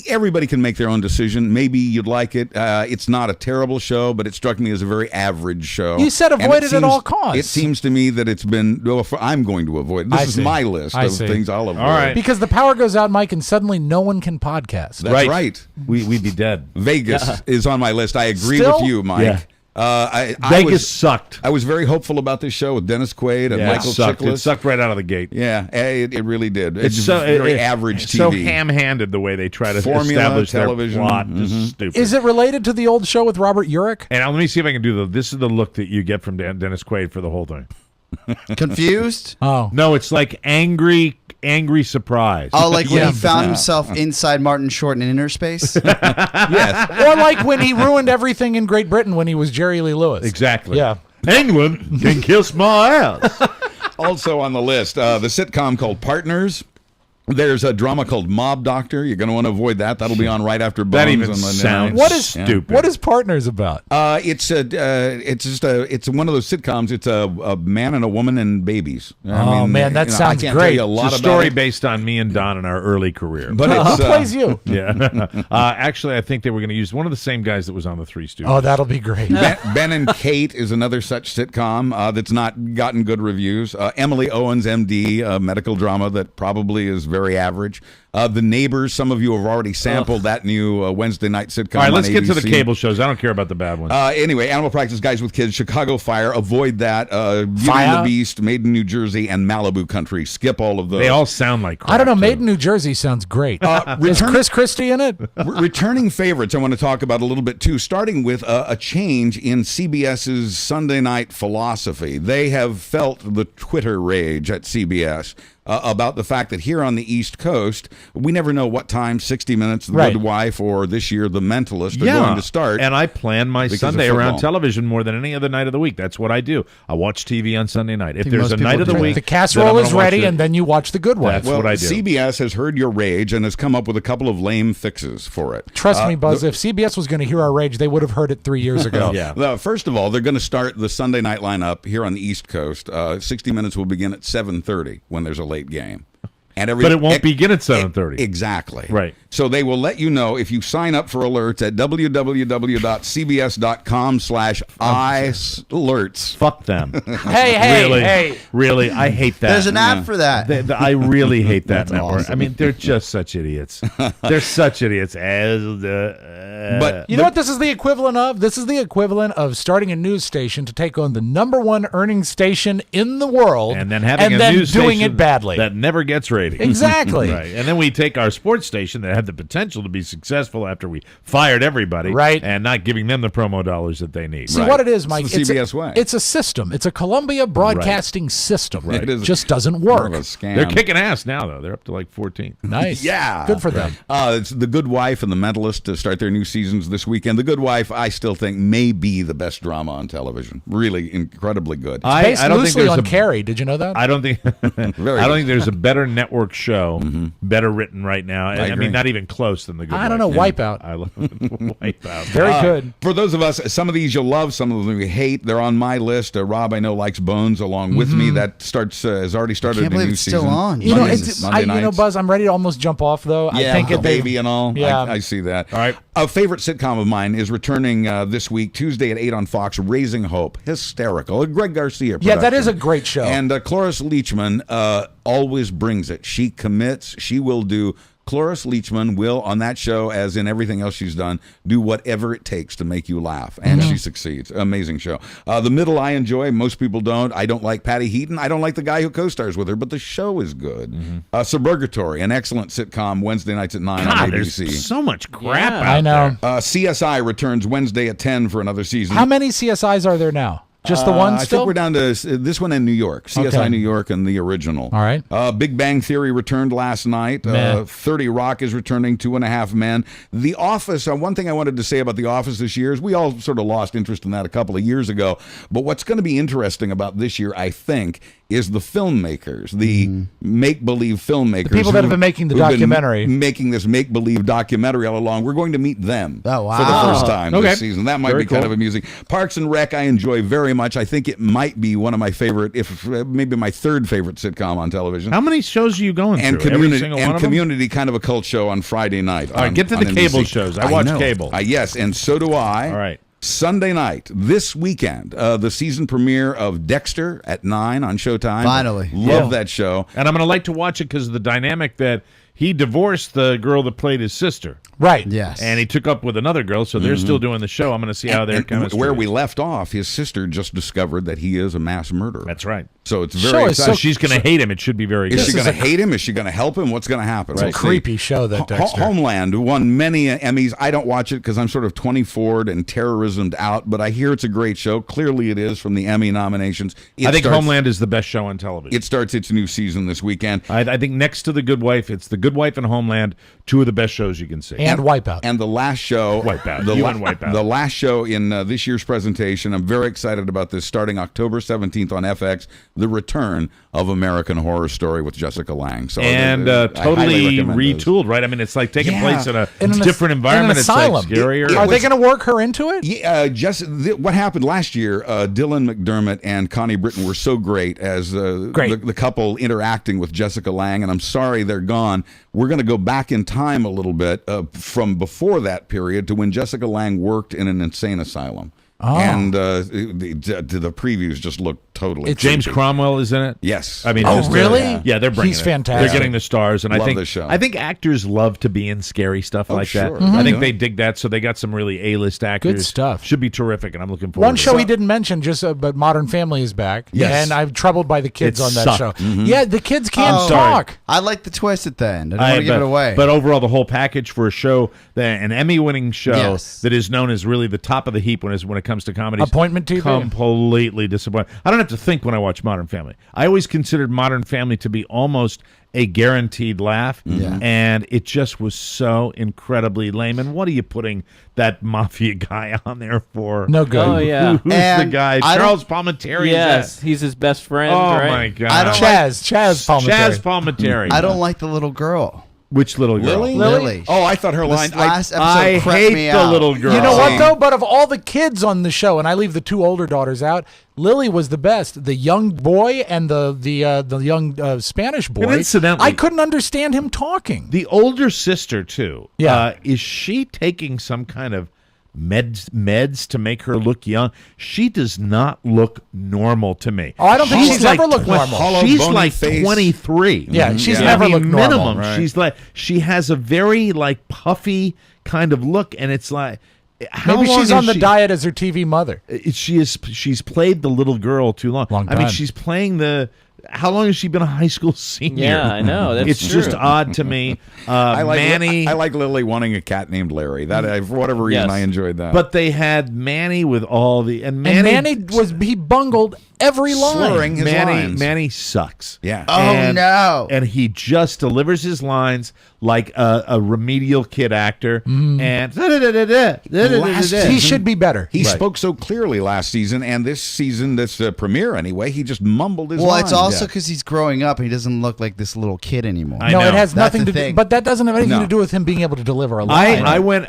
Everybody can make their own decision. Maybe you'd like it. It's not a terrible show, but it struck me as a very average show. You said And avoid it at all costs. It seems to me that it's been. Well, I'm going to avoid it. This I is see. my list I of see. things I'll avoid. All right. Because the power goes out, Mike, and suddenly no one can podcast. That's right. We'd be dead. Vegas is on my list. I agree Still? with you, Mike. Yeah. I Vegas sucked. I was very hopeful about this show with Dennis Quaid and Yeah, Michael it sucked. It Chiklis. sucked right out of the gate. Yeah, it really did. It's so very average it's TV. so ham-handed the way they try to Formula, establish television. their plot. Just stupid. Is it related to the old show with Robert Urich? And let me see if I can do this is the look that you get from Dennis Quaid for the whole thing. Confused? Oh. No, it's like angry surprise. Oh, like when Yeah. he found himself inside Martin Short in inner space? Yes. Or like when he ruined everything in Great Britain when he was Jerry Lee Lewis. Exactly. Yeah. England can kiss my ass. Also on the list, the sitcom called Partners. There's a drama called Mob Doctor. You're going to want to avoid that. That'll be on right after Bones. That even on the sounds night. What is stupid. What is Partners about? It's one of those sitcoms. It's a man and a woman and babies. Man, that sounds I can't great. Tell you a lot It's a about story it, based on me and Don in our early career. but Who it's plays you? yeah. Actually, I think they were going to use one of the same guys that was on the Three Stooges. Oh, that'll be great. Ben and Kate is another such sitcom that's not gotten good reviews. Emily Owens, MD, a medical drama that probably is very average. The Neighbors, some of you have already sampled that new Wednesday night sitcom. All right, let's on get to the ABC. cable shows. I don't care about the bad ones. Anyway, Animal Practice, Guys with Kids, Chicago Fire, avoid that. Beauty Fire? and the Beast, Made in New Jersey, and Malibu Country. Skip all of those. They all sound like crap. I don't know. too. Made in New Jersey sounds great. Is Chris Christie in it? Returning favorites I want to talk about a little bit too, starting with a change in CBS's Sunday night philosophy. They have felt the Twitter rage at CBS about the fact that here on the East Coast, we never know what time 60 Minutes, The Right. Good Wife, or this year The Mentalist are Yeah, going to start. and I plan my because Sunday of around football. television more than any other night of the week. That's what I do. I watch TV on Sunday night. If think there's most a night people of the do week, The then I'm casserole gonna is watch ready, it. and then you watch The Good Wife. That's what I do. CBS has heard your rage and has come up with a couple of lame fixes for it. Trust me, Buzz, if CBS was going to hear our rage, they would have heard it 3 years ago. Yeah. Well, first of all, they're going to start the Sunday night lineup here on the East Coast. 60 Minutes will begin at 7:30 when there's a late game. And But it won't begin at 7:30. Exactly. Right. So they will let you know if you sign up for alerts at www.cbs.com/iAlerts. Fuck them. Hey, really, hey. Really, I hate that. There's an app for that. I really hate that That's network. awesome. I mean, they're just such idiots. They're such idiots. But You know what this is the equivalent of? This is the equivalent of starting a news station to take on the #1 earning station in the world and then having a then news doing station it badly. that never gets ratings. Exactly. Right. And then we take our sports station that had the potential to be successful after we fired everybody, Right. and not giving them the promo dollars that they need. See Right. what it is, Mike? It's the CBS way. It's a system. It's a Columbia Broadcasting system. Right. It is just doesn't more work. of a scam. They're kicking ass now, though. They're up to like 14. Nice. Yeah. Good for them. It's The Good Wife and The Mentalist to start their new seasons this weekend. The Good Wife, I still think, may be the best drama on television. Really incredibly good. Based I don't think loosely there's on a Carrie. Did you know that? I don't think Very I don't good. think there's a better network show, better written right now. I agree. mean, not even close than the Good I don't Wife. know. Wipeout. I love Wipeout. Very good. For those of us, some of these you'll love, some of them you hate. They're on my list. Rob, I know, likes Bones along with me. That starts has already started Can't a believe new it's season. still on. You know, Mondays- it's, Monday you know, nights. Buzz, I'm ready to almost jump off, though. Yeah, I think the if they- baby and all. Yeah. I see that. All right. A favorite sitcom of mine is returning this week, Tuesday at 8 on Fox, Raising Hope. Hysterical. A Greg Garcia Yeah, that is production. a great show. And Cloris Leachman always brings it. She commits. She will do. Cloris Leachman will, on that show, as in everything else she's done, do whatever it takes to make you laugh. And she succeeds. Amazing show. The Middle I enjoy. Most people don't. I don't like Patty Heaton. I don't like the guy who co-stars with her, but the show is good. Suburgatory, an excellent sitcom, Wednesday nights at 9 on God, there's ABC. so much crap Yeah. out I know. there. CSI returns Wednesday at 10 for another season. How many CSIs are there now? Just the one I still? think we're down to this one in New York, CSI Okay. New York and the original. All right. Big Bang Theory returned last night. Meh. 30 Rock is returning, 2.5 Men. The Office, one thing I wanted to say about The Office this year is we all sort of lost interest in that a couple of years ago. But what's going to be interesting about this year, I think, is the filmmakers, the make-believe filmmakers. The people that have been making the who've been documentary. making this make-believe documentary all along. We're going to meet them Oh, wow. for the first time Okay. this season. That might Very be kind cool. of amusing. Parks and Rec I enjoy very much. I think it might be one of my favorite, if maybe my third favorite sitcom on television. How many shows are you going And through? Every Community, single and one of them? Community, kind of a cult show on Friday night. All right, get to the cable shows. I watch cable. Yes, and so do I. All right. Sunday night, this weekend, the season premiere of Dexter at 9 on Showtime. Finally. Love that show. And I'm going to like to watch it because of the dynamic that he divorced the girl that played his sister. Right. Yes. And he took up with another girl, so they're still doing the show. I'm going to see how they're And kind of where we left off, his sister just discovered that he is a mass murderer. That's right. So it's Show very is exciting. so- She's going to hate him. It should be very Is good. she going to hate him? Is she going to help him? What's going to happen? It's a We'll see. creepy show, that Dexter. Homeland won many Emmys. I don't watch it because I'm sort of 24'd and terrorismed out, but I hear it's a great show. Clearly it is from the Emmy nominations. I think Homeland is the best show on television. It starts its new season this weekend. I think next to The Good Wife, it's The Good Wife and Homeland, two of the best shows you can see. And Wipeout. And the last show, Wipeout. the, You and Wipeout. the last show in this year's presentation, I'm very excited about this, starting October 17th on FX, the return of American Horror Story with Jessica Lange. So And I highly totally recommend those. retooled, right? I mean, it's like taking Yeah. place in a In an different environment. In an It's like asylum. scarier. Are they was- going to work her into it? Yeah, what happened last year? Dylan McDermott and Connie Britton were so great as Great. the couple interacting with Jessica Lange, and I'm sorry they're gone. We're going to go back in time a little bit from before that period to when Jessica Lange worked in an insane asylum. And the previews just look totally. James creepy. Cromwell is in it. Yes. I mean, Oh, just, really? Yeah, they're bringing He's it. fantastic. They're getting the stars, and Love I think the show. I think actors love to be in scary stuff like sure. that. I think they dig that, so they got some really A-list actors. Good stuff. Should be terrific, and I'm looking forward. One to show it. he didn't mention, but Modern Family is back. Yes. And I'm troubled by the kids It on that sucked. show. Yeah, the kids can't sorry. talk. I like the twist at the end. I don't want to give it away. But overall, the whole package for a show, an Emmy-winning show Yes. that is known as really the top of the heap when it comes to comedies. Appointment TV? Completely disappointed. I don't have to think when I watch Modern Family. I always considered Modern Family to be almost a guaranteed laugh, and it just was so incredibly lame. And what are you putting that mafia guy on there for? No good. Oh, yeah. Who's And the guy? I Charles Palminteri. is Yes, that? he's his best friend, Oh right? my God. I don't Chaz Palminteri. Chaz Palminteri. I don't like the little girl. Which little girl? Lily. Oh, I thought her line. This last episode I crept hate me the out. little girl. You know what though? But of all the kids on the show, and I leave the two older daughters out, Lily was the best. The young boy and the young Spanish boy. And incidentally- I couldn't understand him talking. The older sister too. Yeah. Is she taking some kind of meds to make her look young? She does not look normal to me. Oh, I don't think she's ever looked normal. Hollow, She's bony like face. 23. Yeah, she's I never mean, looked normal. minimum. Right. She's like she has a very like puffy kind of look, and it's like. How Maybe long she's is on the she- diet as her TV mother. She's played the little girl too long. Long I mean, time. she's playing the. How long has she been a high school senior? Yeah, I know. That's it's true. just odd to me. I like Manny. I like Lily wanting a cat named Larry. That for whatever reason Yes. I enjoyed that. But they had Manny with all the And Manny he bungled every line. Slurring his lines. Manny sucks. Yeah. Oh, no. And he just delivers his lines like a remedial kid actor. And He should be better. He Right. spoke so clearly last season, and this season, this premiere anyway, he just mumbled his Well, lines. it's also because he's growing up and he doesn't look like this little kid anymore. I No, know. it has That's nothing the to do. thing. But that doesn't have anything No. to do with him being able to deliver a line. I went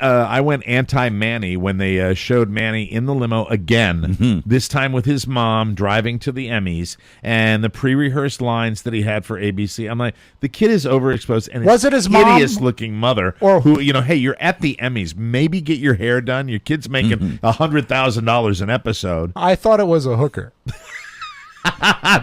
anti Manny when they showed Manny in the limo again. This time with his mom driving to the Emmys and the pre-rehearsed lines that he had for ABC. I'm like, the kid is overexposed and Was it his mom? hideous looking mother Or- who hey, you're at the Emmys, maybe get your hair done. Your kid's making $100,000 an episode. I thought it was a hooker.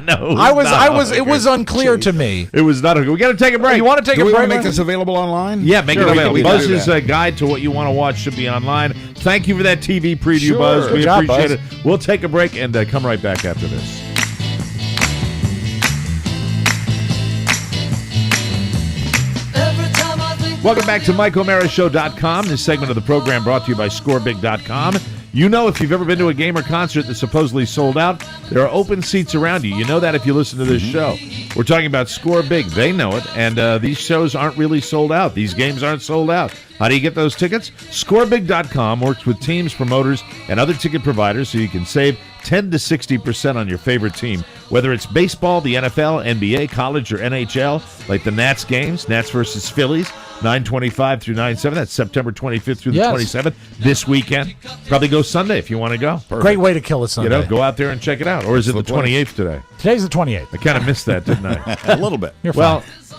No, It was unclear to me. It was not. We got to take a break. You want to take Do a we want break? to make this available online? Yeah, make Sure, it we can- available. we can do Buzz's that. guide to what you want to watch should be online. Thank you for that TV preview, Sure. Buzz. Good We job, appreciate Buzz. it. We'll take a break and come right back after this. Welcome back to MikeO'MaraShow.com. This segment of the program brought to you by ScoreBig.com. You know, if you've ever been to a game or concert that's supposedly sold out, there are open seats around you. You know that if you listen to this show. We're talking about Score Big. They know it, and these shows aren't really sold out. These games aren't sold out. How do you get those tickets? ScoreBig.com works with teams, promoters, and other ticket providers so you can save 10 to 60% on your favorite team. Whether it's baseball, the NFL, NBA, college, or NHL, like the Nats games, Nats versus Phillies, 9/25 through 9/7. That's September 25th through the Yes. 27th. This weekend. Probably go Sunday if you want to go. Great way to kill a Sunday. Go out there and check it out. Or is it the 28th today? Today's the 28th. I kind of missed that, didn't I? A little bit. You're Well, fine.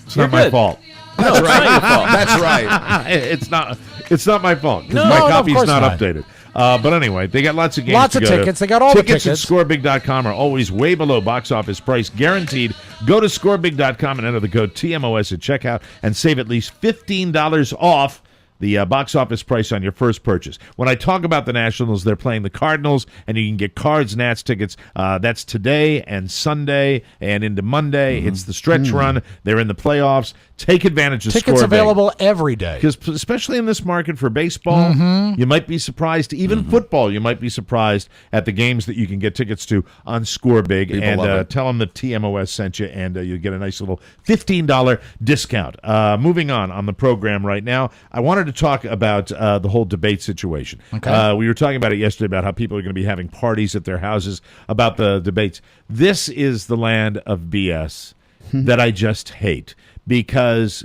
it's You're not my good. fault. That's right. That's right. It's not my fault. 'Cause No, my no, of copy's course not not. updated. But anyway, they got lots of games. Lots to of go to. tickets. They got all the tickets. at ScoreBig.com are always way below box office price, guaranteed. Go to ScoreBig.com and enter the code TMOS at checkout and save at least $15 off the box office price on your first purchase. When I talk about the Nationals, they're playing the Cardinals, and you can get Cards Nats tickets. That's today and Sunday and into Monday. It's the stretch run. They're in the playoffs. Take advantage of Tickets Score Big. available every day. Because especially in this market for baseball, you might be surprised. Even football, you might be surprised at the games that you can get tickets to on Score Big. People And love it. tell them that TMOS sent you, and you'll get a nice little $15 discount. Moving on the program right now, I wanted to talk about the whole debate situation. Okay. We were talking about it yesterday about how people are going to be having parties at their houses about the debates. This is the land of BS that I just hate. Because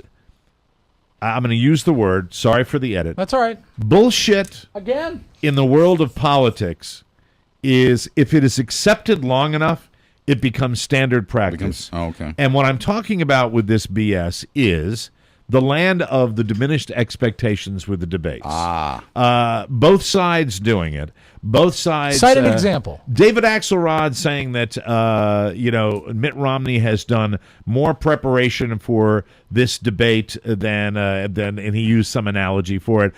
I'm going to use the word, sorry for the edit, That's all right. bullshit Again. in the world of politics is, if it is accepted long enough, it becomes standard practice. Okay. And what I'm talking about with this BS is the land of the diminished expectations with the debates. Both sides doing it. Both sides. Cite an example. David Axelrod saying that Mitt Romney has done more preparation for this debate than and he used some analogy for it.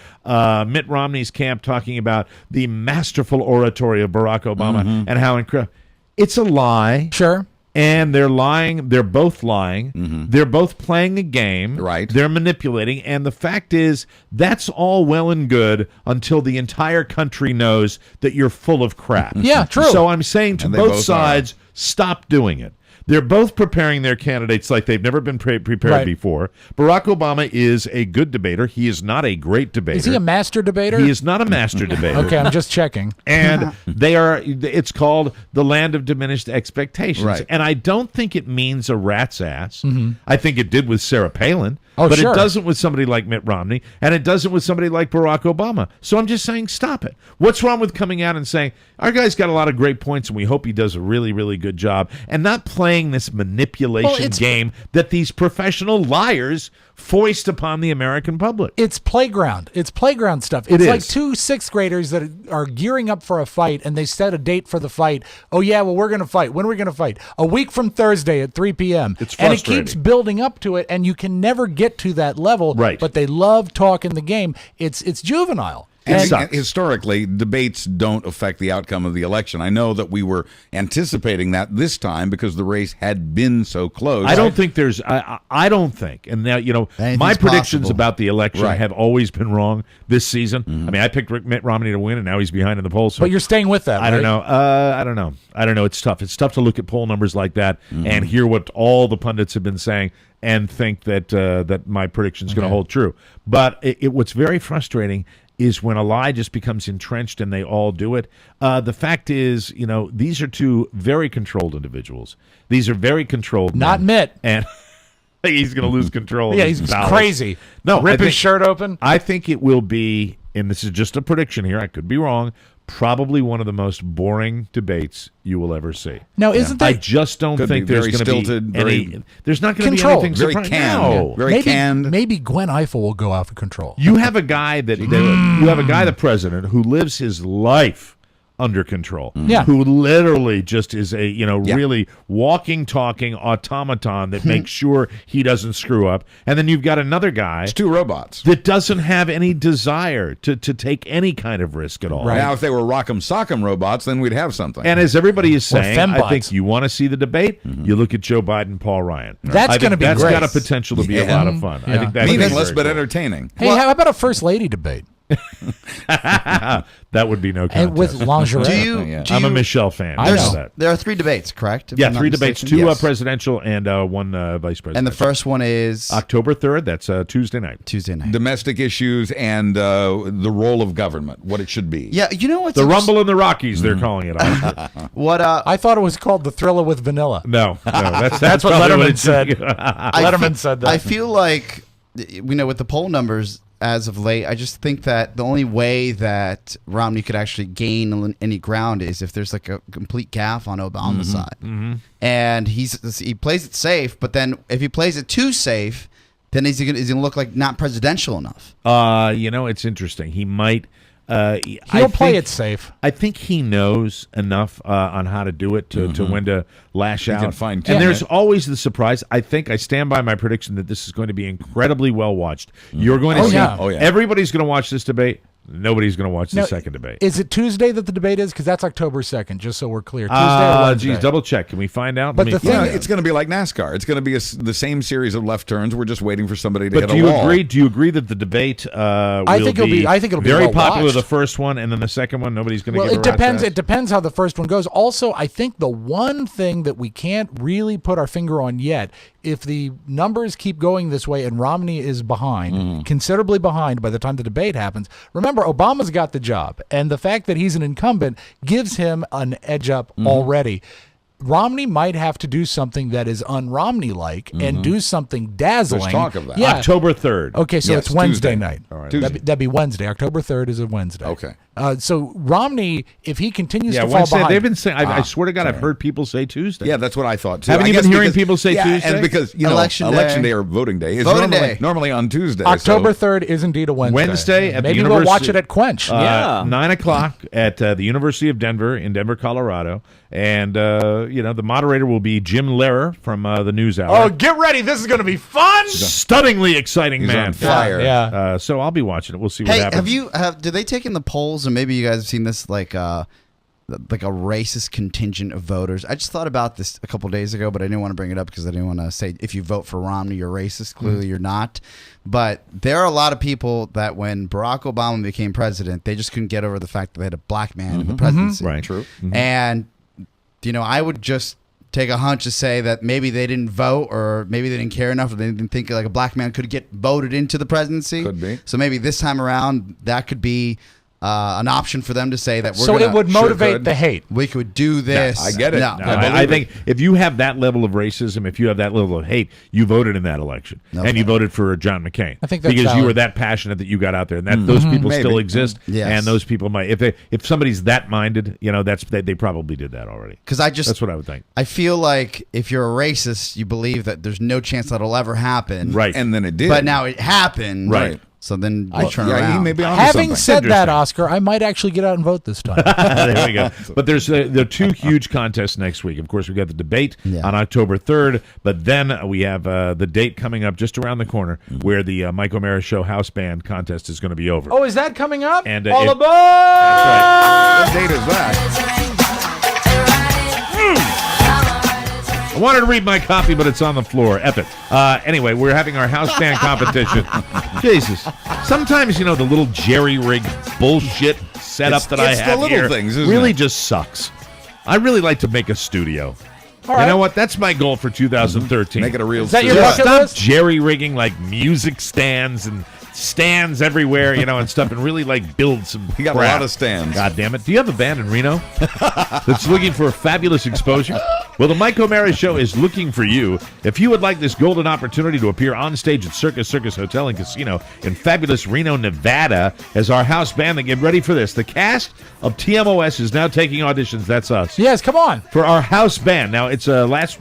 Mitt Romney's camp talking about the masterful oratory of Barack Obama and how incredible. It's a lie. Sure. And they're lying. They're both lying. They're both playing a game. Right. They're manipulating. And the fact is, that's all well and good until the entire country knows that you're full of crap. Yeah, true. So I'm saying to both sides, stop doing it. They're both preparing their candidates like they've never been prepared before. Barack Obama is a good debater. He is not a great debater. Is he a master debater? He is not a master debater. Okay, I'm just checking. And it's called the land of diminished expectations. Right. And I don't think it means a rat's ass. I think it did with Sarah Palin. Oh, but sure. it doesn't with somebody like Mitt Romney, and it doesn't with somebody like Barack Obama. So I'm just saying, stop it. What's wrong with coming out and saying, our guy's got a lot of great points, and we hope he does a really, really good job, and not playing this manipulation game that these professional liars foist upon the American public. It's playground. It's playground stuff. It's like two sixth graders that are gearing up for a fight, and they set a date for the fight. Oh, yeah, well, we're going to fight. When are we going to fight? A week from Thursday at 3 p.m. It's and it frustrating. keeps building up to it, and you can never get to that level. Right. But they love talking the game. It's juvenile. And historically, debates don't affect the outcome of the election. I know that we were anticipating that this time because the race had been so close. I don't think there's. I don't think, and now Anything's my predictions possible. about the election Right. have always been wrong this season. I mean, I picked Mitt Romney to win, and now he's behind in the polls. So But you're staying with that, I don't right? know. I don't know. I don't know. It's tough. It's tough to look at poll numbers like that and hear what all the pundits have been saying and think that that my prediction is going to hold true. But what's very frustrating is when a lie just becomes entrenched and they all do it. The fact is, these are two very controlled individuals. These are very controlled Not men. Mitt. And he's going to lose control. Yeah, of he's his bowels. crazy. No, Rip I his think- shirt open. I think it will be, and this is just a prediction here, I could be wrong, probably one of the most boring debates you will ever see. Now, isn't I that just don't Could think be there's very going to be stilted, any. very There's not going to be controlled, anything very surprising. canned, No. very canned. maybe Gwen Eiffel will go out of control. You have a guy the president, who lives his life under control. Yeah. Who literally just is a, really walking, talking automaton that makes sure he doesn't screw up. And then you've got another guy It's two robots. that doesn't have any desire to take any kind of risk at all. Right. Now, if they were Rock'em Sock'em robots, then we'd have something. And as everybody is saying, I fembots. think you want to see the debate, you look at Joe Biden, Paul Ryan. That's I think gonna be that's great. got a potential to be a lot of fun. I think that's meaningless very but cool. entertaining. Hey, how about a first lady debate? That would be no contest. And with lingerie. Do you? Yeah. Do I'm a you- Michelle fan. I I know know. that. There are 3 debates, correct? If Yeah, I'm not 3 debates, mistaken? 2 Yes. presidential and 1 vice presidential. And the first one is October 3rd, that's Tuesday night. Tuesday night. Domestic issues and the role of government, what it should be. Yeah, you know what's The interest- Rumble in the Rockies, they're calling it. Honestly. What I thought it was called The Thriller with Vanilla. No, That's what probably Letterman it said. should be. Letterman said that. I feel like with the poll numbers as of late, I just think that the only way that Romney could actually gain any ground is if there's like a complete gaffe on Obama's side, and he plays it safe. But then if he plays it too safe, then is he gonna look like not presidential enough? It's interesting. He might. He'll play it safe. I think he knows enough on how to do it to when to lash out. can fine-tune And there's it. always the surprise. I stand by my prediction that this is going to be incredibly well watched. You're going to see. yeah. Oh, yeah. Everybody's going to watch this debate. Nobody's going to watch the Now, second debate. Is it Tuesday that the debate is? Because that's October 2nd, just so we're clear. Tuesday or Wednesday? Geez, double check. Can we find out? But Let me the find thing Yeah, out. it's going to be like NASCAR. It's going to be the same series of left turns. We're just waiting for somebody to But hit do a you wall. agree? Do you agree that the debate will think it'll be very well popular? watched. The first one, and then the second one, nobody's going to Well, give it a rat's depends. ass? It depends how the first one goes. Also, I think the one thing that we can't really put our finger on yet, if the numbers keep going this way and Romney is behind, considerably behind by the time the debate happens, remember, Obama's got the job. And the fact that he's an incumbent gives him an edge up already. Romney might have to do something that is un-Romney-like and do something dazzling. There's talk of that. Yeah. October 3rd. Okay, so Yes, it's Wednesday Tuesday. night. All right. That'd be Wednesday. October 3rd is a Wednesday. Okay. So Romney, if he continues Yeah, to fall Wednesday. behind, They've been saying. I swear to God, I've heard people say Tuesday. Yeah, that's what I thought too. Haven't I you guess been hearing because- people say yeah, Tuesday? And because Election day. or voting day is Voting normally, day. normally on Tuesday. October so- 3rd is indeed a Wednesday. Wednesday at the Maybe we'll watch University- it at Quench. Yeah. 9 o'clock at the University of Denver in Denver, Colorado. And, the moderator will be Jim Lehrer from the News Hour. Oh, get ready. This is going to be fun. Stunningly exciting He's man. on fire. Yeah. So I'll be watching it. We'll see what Hey, happens. did they take in the polls, or maybe you guys have seen this, like a racist contingent of voters? I just thought about this a couple days ago, but I didn't want to bring it up because I didn't want to say if you vote for Romney, you're racist. Clearly, you're not. But there are a lot of people that when Barack Obama became president, they just couldn't get over the fact that they had a black man in the presidency. Right. True. And, I would just take a hunch to say that maybe they didn't vote, or maybe they didn't care enough, or they didn't think like a black man could get voted into the presidency. Could be. So maybe this time around, that could be an option for them to say that So it would motivate could. the hate. we could do this. I get it. No, No, I think if you have that level of racism, if you have that level of hate, you voted in that election, and you voted for John McCain. I think that's because you valid. were that passionate that you got out there, and that those people Maybe. still exist, Yes. and those people might. If somebody's that minded, they probably did that already. because That's what I would think. I feel like if you're a racist, you believe that there's no chance that'll ever happen. Right. And then it did. But now it happened. Right. So then you turn yeah, around. he may be on Having something. said that, Interesting. Oscar, I might actually get out and vote this time. There we go. But there are two huge contests next week. Of course, we got the debate on October 3rd, but then we have the date coming up just around the corner where the Mike O'Mara Show house band contest is going to be over. Oh, is that coming up? And, All it- aboard! That's What date is that? I wanted to read my copy, but it's on the floor. Epic. Anyway, we're having our house band competition. Jesus. Sometimes, the little jerry-rig bullshit setup that I it's the have little here things, isn't really it? just sucks. I really like to make a studio. right. You know what? That's my goal for 2013. Make it a real Is that your studio. bucket Stop list? jerry-rigging like music stands and stands everywhere, and stuff, and really build some. We got a crap. lot of stands. God damn it! Do you have a band in Reno that's looking for a fabulous exposure? Well, the Mike O'Mara Show is looking for you. If you would like this golden opportunity to appear on stage at Circus Hotel and Casino in fabulous Reno, Nevada, as our house band, then get ready for this. The cast of TMOS is now taking auditions. That's us. Yes, come on. For our house band. Now, it's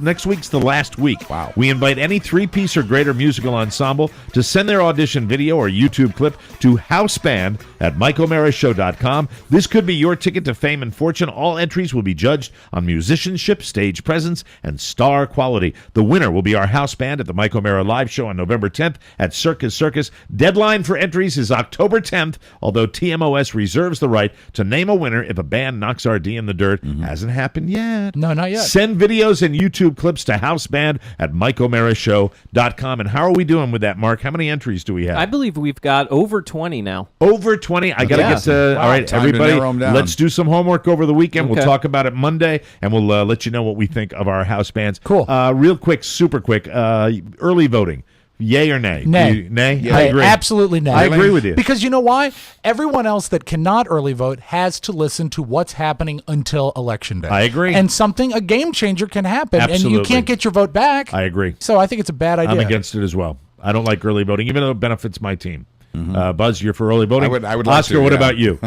next week's the last week. Wow. We invite any three-piece or greater musical ensemble to send their audition video or YouTube clip to houseband@MikeO'MaraShow.com. This could be your ticket to fame and fortune. All entries will be judged on musicianship, stage presence, and star quality. The winner will be our house band at the Mike O'Mara Live Show on November 10th at Circus. Deadline for entries is October 10th, although TMOS reserves the right to name a winner if a band knocks RD in the dirt. Hasn't happened yet. No, not yet. Send videos and YouTube clips to houseband@MikeO'MaraShow.com. And how are we doing with that, Mark? How many entries do we have? I believe we've got over 20 now. Over 20. I got to Yeah. get to. All right, Time to everybody, narrow 'em down. let's do some homework over the weekend. We'll Okay. talk about it Monday, and we'll let you know what we think of our house bands. Cool. Real quick, super quick, early voting. Yay or nay? Nay. Nay? Yeah. I agree. Absolutely not. I agree with you. Because you know why? Everyone else that cannot early vote has to listen to what's happening until Election Day. I agree. And a game changer can happen, and Absolutely. you can't get your vote back. I agree. So I think it's a bad idea. I'm against it as well. I don't like early voting, even though it benefits my team. Buzz, you're for early voting? I would like Oscar, to, what yeah. about you?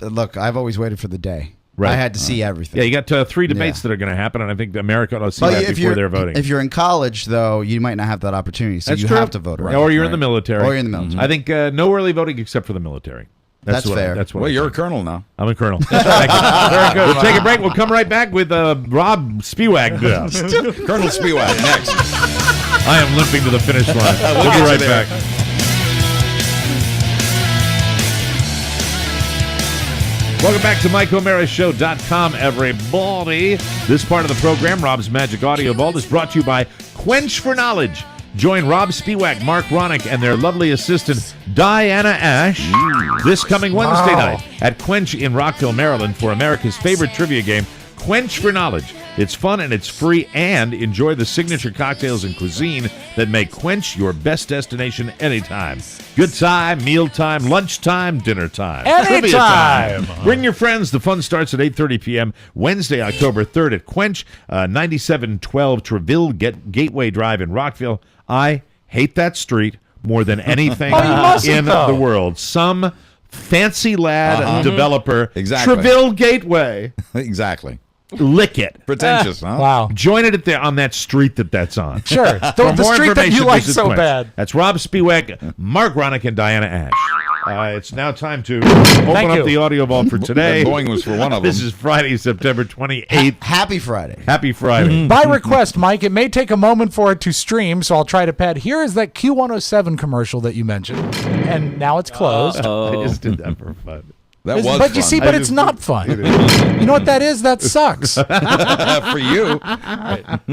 Look, I've always waited for the day. Right. I had to see everything. Yeah, you got 3 debates that are going to happen, and I think America ought to see But that before they're voting. If you're in college, though, you might not have that opportunity, so That's you true. have to vote early. Or you're in the military. Or you're in the military. I think no early voting except for the military. That's what fair. That's what Well, I you're a think. colonel now. I'm a colonel. Thank you. Very good. We'll take a break. We'll come right back with Rob Spiewak. Colonel Spiewak next. I am limping to the finish line. We'll be get right you there. back. Welcome back to MikeO'MaraShow.com, everybody. This part of the program, Rob's Magic Audio Vault, is brought to you by Quench for Knowledge. Join Rob Spiewak, Mark Ronick, and their lovely assistant, Diana Ash, this coming Wednesday night at Quench in Rockville, Maryland, for America's favorite trivia game, Quench for knowledge. It's fun and it's free, and enjoy the signature cocktails and cuisine that make Quench your best destination anytime. Good time, mealtime, lunchtime, dinner time. Trivia Anytime. Bring your friends. The fun starts at 8:30 p.m. Wednesday, October 3rd at Quench, 9712 Treville Gateway Drive in Rockville. I hate that street more than anything in the world. Some fancy lad developer, Exactly. Treville Gateway. Exactly. Lick it. Pretentious, huh? Wow. Join it on that street that's on. Sure. For The more street that you information, like visit so Quench. bad. That's Rob Spiewak, Mark Ronick, and Diana Ash. It's now time to open up you. the audio vault for today. Boing was for one of them. This is Friday, September 28th. Happy Friday. Happy Friday. By request, Mike, it may take a moment for it to stream, so I'll try to pad. Here is that Q107 commercial that you mentioned, and now it's closed. I just did that for fun. That was But you fun. see, but it's not fun. You know what that is? That sucks. For you.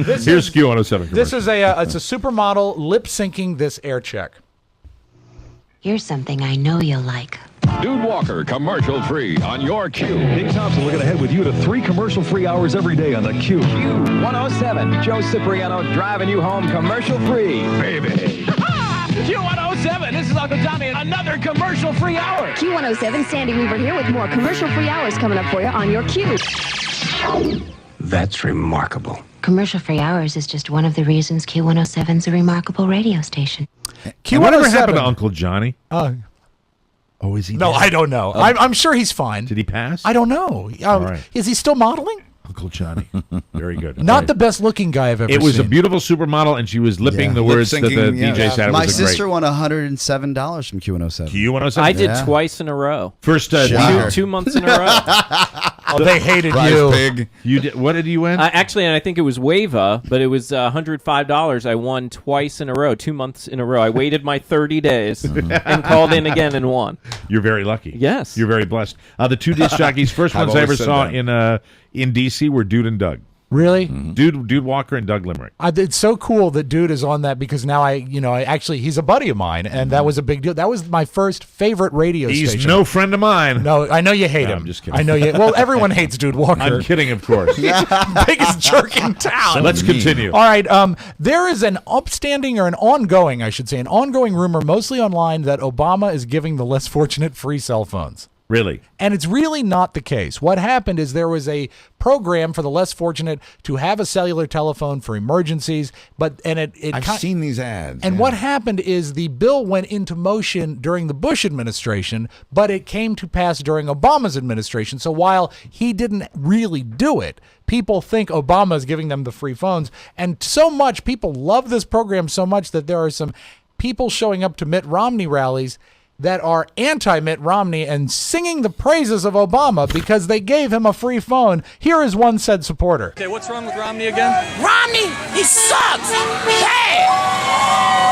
Here's Q107 commercial. This is it's a supermodel lip syncing this air check. Here's something I know you'll like. Dude Walker, commercial free on your Q. Dave Thompson looking ahead with you to 3 commercial-free hours every day on the Q. Q107, Joe Cipriano driving you home commercial-free. Baby. Q107, this is Uncle Johnny, another commercial-free hour. Q107, Sandy Weaver here with more commercial-free hours coming up for you on your Q. That's remarkable. Commercial-free hours is just one of the reasons Q107's a remarkable radio station. And whatever happened to Uncle Johnny? Oh, is he No, dead? I don't know. I'm sure he's fine. Did he pass? I don't know. right. Is he still modeling? Uncle Johnny. Very good. Not the best looking guy I've ever seen. It was a beautiful supermodel, and she was lipping the words that the Lip-syncing, yeah. DJ said. It My was a great sister won $107 from Q107. Q107. I did Yeah. twice in a row. First, Shocker. 2 months in a row. Oh, they hated Prize you. pig. you did. What did you win? Actually, and I think it was Wava, but it was $105. I won twice in a row, 2 months in a row. I waited my 30 days and called in again and won. You're very lucky. Yes. You're very blessed. The two disc jockeys, first I've ones I ever always said saw that. in D.C. were Dude and Doug. Really? Dude Walker and Doug Limerick. It's so cool that Dude is on that because now I actually he's a buddy of mine, and that was a big deal. That was my first favorite radio He's station. no friend of mine. No, I know you hate No, him. I'm just kidding. I know you. Well, everyone hates Dude Walker. I'm kidding, of course. Biggest jerk in town. Let's continue. All right. There is an upstanding or an ongoing, I should say, an ongoing rumor, mostly online, that Obama is giving the less fortunate free cell phones. Really? And it's really not the case. What happened is there was a program for the less fortunate to have a cellular telephone for emergencies, I've seen these ads. And yeah. what happened is the bill went into motion during the Bush administration, but it came to pass during Obama's administration. So while he didn't really do it, people think Obama is giving them the free phones. And so much, people love this program so much that there are some people showing up to Mitt Romney rallies that are anti-Mitt Romney and singing the praises of Obama because they gave him a free phone. Here is one said supporter. Okay, what's wrong with Romney again? Romney, he sucks. Bad.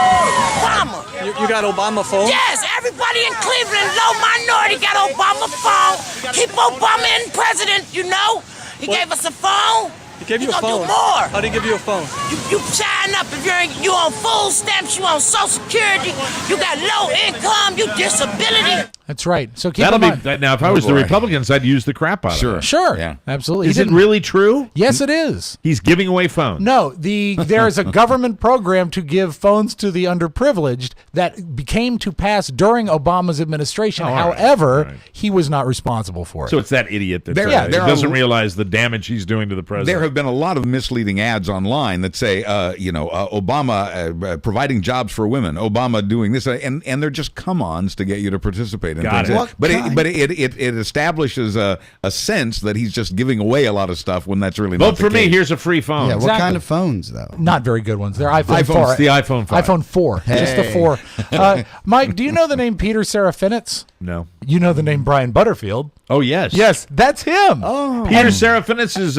Obama. You got Obama phone? Yes, everybody in Cleveland, low minority, got Obama phone. Keep Obama in president, you know. He gave us a phone. He gave you a gonna phone. do more. How'd he give you a phone? You sign up if you on food stamps, you on Social Security, you got low income, you disability. That's right. So keep That'll in mind. be now. If I was the boy. Republicans, I'd use the crap out of it. Sure. Yeah. Absolutely. Is He it didn't- really true? Yes, it is. He's giving away phones. No, there is a government program to give phones to the underprivileged that became to pass during Obama's administration. Oh, all right. However, All right. he was not responsible for it. So it's that idiot that There doesn't are- realize the damage he's doing to the president. There have been a lot of misleading ads online that say, Obama providing jobs for women, Obama doing this, and they're just come-ons to get you to participate in Got things. it. But it establishes a sense that he's just giving away a lot of stuff when that's really not Vote the for me. case. Here's a free phone. Yeah, what Exactly. kind of phones, though? Not very good ones. They're iPhone iPhones, 4. the iPhone 5. iPhone 4. Just the 4. Mike, do you know the name Peter Serafinitz? No. You know the name Brian Butterfield? Oh yes. Yes, that's him. Oh. Peter Serafinitz is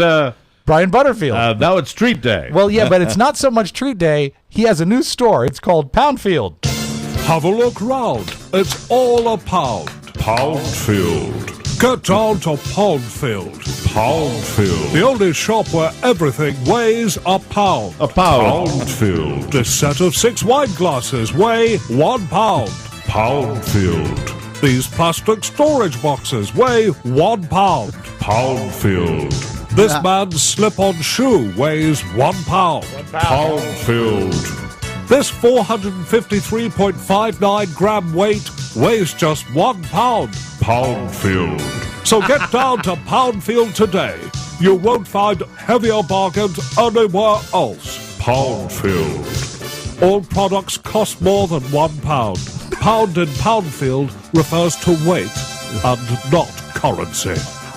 Brian Butterfield. now it's treat day. Well, yeah, but it's not so much treat day. He has a new store. It's called Poundfield. Have a look round. It's all a pound. Poundfield. Get down to Poundfield. Poundfield. The only shop where everything weighs a pound. A pound. Poundfield. This set of 6 wine glasses weigh 1 pound. Poundfield. These plastic storage boxes weigh 1 pound. Poundfield. This man's slip-on shoe weighs 1 pound. Pound-filled. This 453.59 gram weight weighs just 1 pound. Pound-filled. So get down to Poundfield today. You won't find heavier bargains anywhere else. Poundfield. All products cost more than 1 pound. Pound in Poundfield refers to weight and not currency.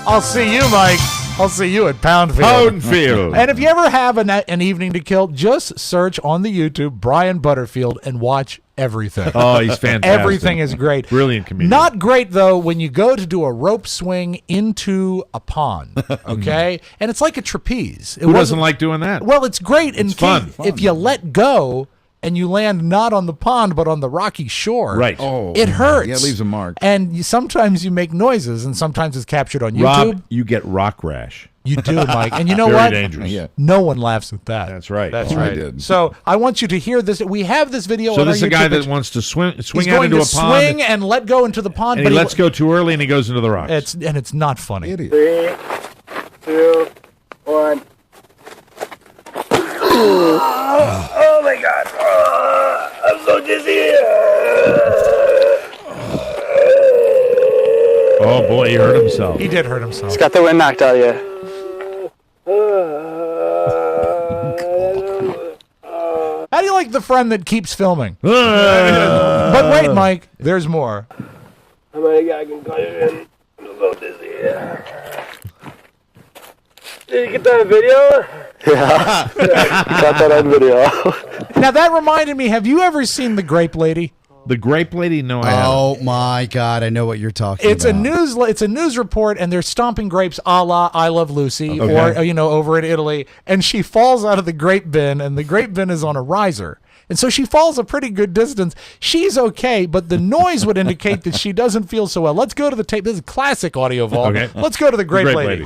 I'll see you, Mike. I'll see you at Poundfield. Poundfield. And if you ever have an evening to kill, just search on the YouTube Brian Butterfield and watch everything. Oh, he's fantastic. Everything is great. Brilliant comedian. Not great, though, when you go to do a rope swing into a pond, okay? And it's like a trapeze. Who doesn't like doing that? Well, it's great It's fun. if you let go and you land not on the pond but on the rocky shore. Right. Oh, It hurts. Yeah, it leaves a mark. And sometimes you make noises, and sometimes it's captured on YouTube. Rob, you get rock rash. You do, Mike. And you know Very what? dangerous. Yeah. No one laughs at that. That's right. That's Oh, right. I did. So I want you to hear this. We have this video So on this is our a guy YouTube. that wants to swing He's out going into to a pond, swing and let go into the pond, and but he lets go too early, and he goes into the rocks. It's not funny. Idiot. 3, 2, 1. Oh my God! I'm so dizzy. Oh boy, he hurt himself. He did hurt himself. He's got the wind knocked out of you. How do you like the friend that keeps filming? But wait, Mike, there's more. I'm gonna get a concussion. I'm so dizzy. Did you get that on video? Yeah. Got that on video. Now that reminded me, have you ever seen The Grape Lady? The Grape Lady? No, I haven't. Oh my God, I know what you're talking It's about. it's a news report, and they're stomping grapes a la I Love Lucy, Okay. or over in Italy, and she falls out of the grape bin, and the grape bin is on a riser. And so she falls a pretty good distance. She's okay, but the noise would indicate that she doesn't feel so well. Let's go to the tape. This is classic audio vault. Okay. Let's go to the Grape Lady.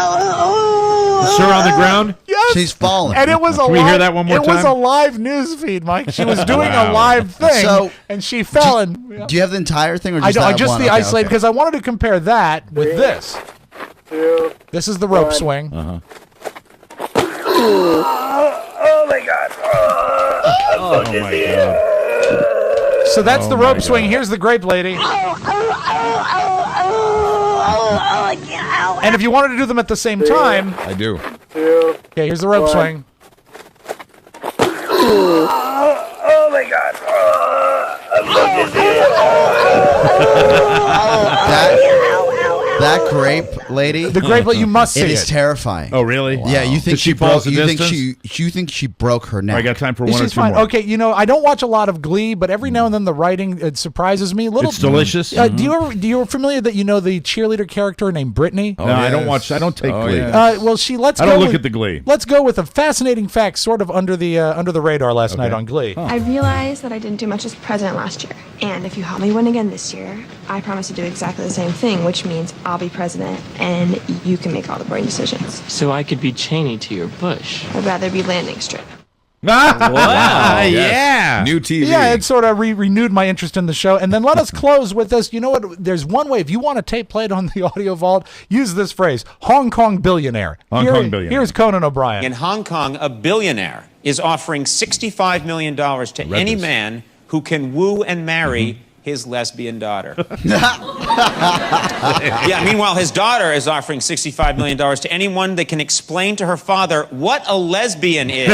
Is her on the ground? Yes. She's falling. And it was a Can we hear that one more It was time? a live news feed, Mike. She was doing Wow. a live thing, So, and she fell. And Do you have the entire thing, or I just don't. that Just one? the Okay, isolated okay. because I wanted to compare that with this. 2. This is the rope swing. Oh my God! I'm so dizzy. So that's the rope swing. Here's the Grape Lady. And if you wanted to do them at the same time, I do. 2. okay, here's the rope swing. Oh my God! I'm so dizzy. That grape lady. The Grape Lady, you must see It it. is terrifying. Oh, really? Yeah, you think Did she fall broke? the You think distance? you think she broke her neck? I got time for one or She's two fine. more. Okay, I don't watch a lot of Glee, but every now and then the writing it surprises me a little. It's delicious. Do you familiar that the cheerleader character named Brittany? No, I don't watch. I don't take Glee. yeah. Well, she lets. I go don't look with- at the Glee. Let's go with a fascinating fact, sort of under the radar last night on Glee. I realized that I didn't do much as president last year. And if you help me win again this year, I promise to do exactly the same thing, which means I'll be president and you can make all the boring decisions. So I could be Cheney to your Bush. I'd rather be landing strip. Wow. Yeah. New TV. Yeah, it sort of renewed my interest in the show. And then let us close with this. You know what? There's one way. If you want to tape play it on the audio vault, use this phrase: Hong Kong billionaire. Hong Kong billionaire. Here's Conan O'Brien. In Hong Kong, a billionaire is offering $65 million to any man who can woo and marry his lesbian daughter. Yeah, meanwhile, his daughter is offering $65 million to anyone that can explain to her father what a lesbian is.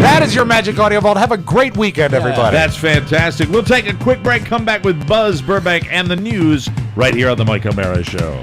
That is your magic audio vault. Have a great weekend, everybody. That's fantastic. We'll take a quick break, come back with Buzz Burbank and the news right here on the Mike O'Mara Show.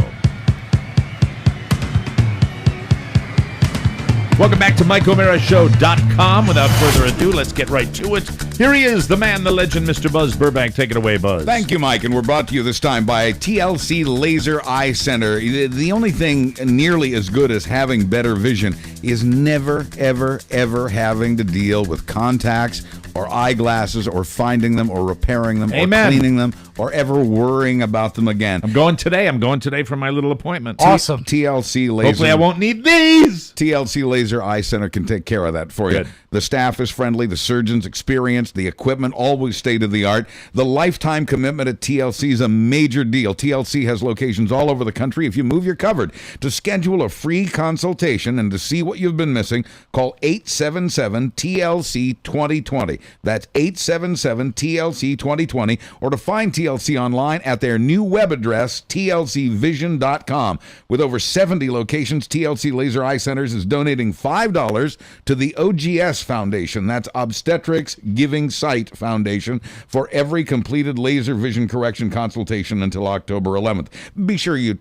Welcome back to MikeO'MaraShow.com. Without further ado, let's get right to it. Here he is, the man, the legend, Mr. Buzz Burbank. Take it away, Buzz. Thank you, Mike. And we're brought to you this time by TLC Laser Eye Center. The only thing nearly as good as having better vision is never, ever, ever having to deal with contacts or eyeglasses or finding them or repairing them Amen. or cleaning them or ever worrying about them again. I'm going today for my little appointment. Awesome. TLC Laser. Hopefully I won't need these. TLC Laser Eye Center can take care of that for you. Good. The staff is friendly, the surgeon's experienced, the equipment always state of the art. The lifetime commitment at TLC is a major deal. TLC has locations all over the country. If you move, you're covered. To schedule a free consultation and to see what you've been missing, call 877-TLC-2020. That's 877-TLC-2020. Or to find TLC online at their new web address, tlcvision.com. With over 70 locations, TLC Laser Eye Centers is donating $5 to the OGS Foundation. That's Obstetrics Giving Sight Foundation for every completed laser vision correction consultation until October 11th. Be sure you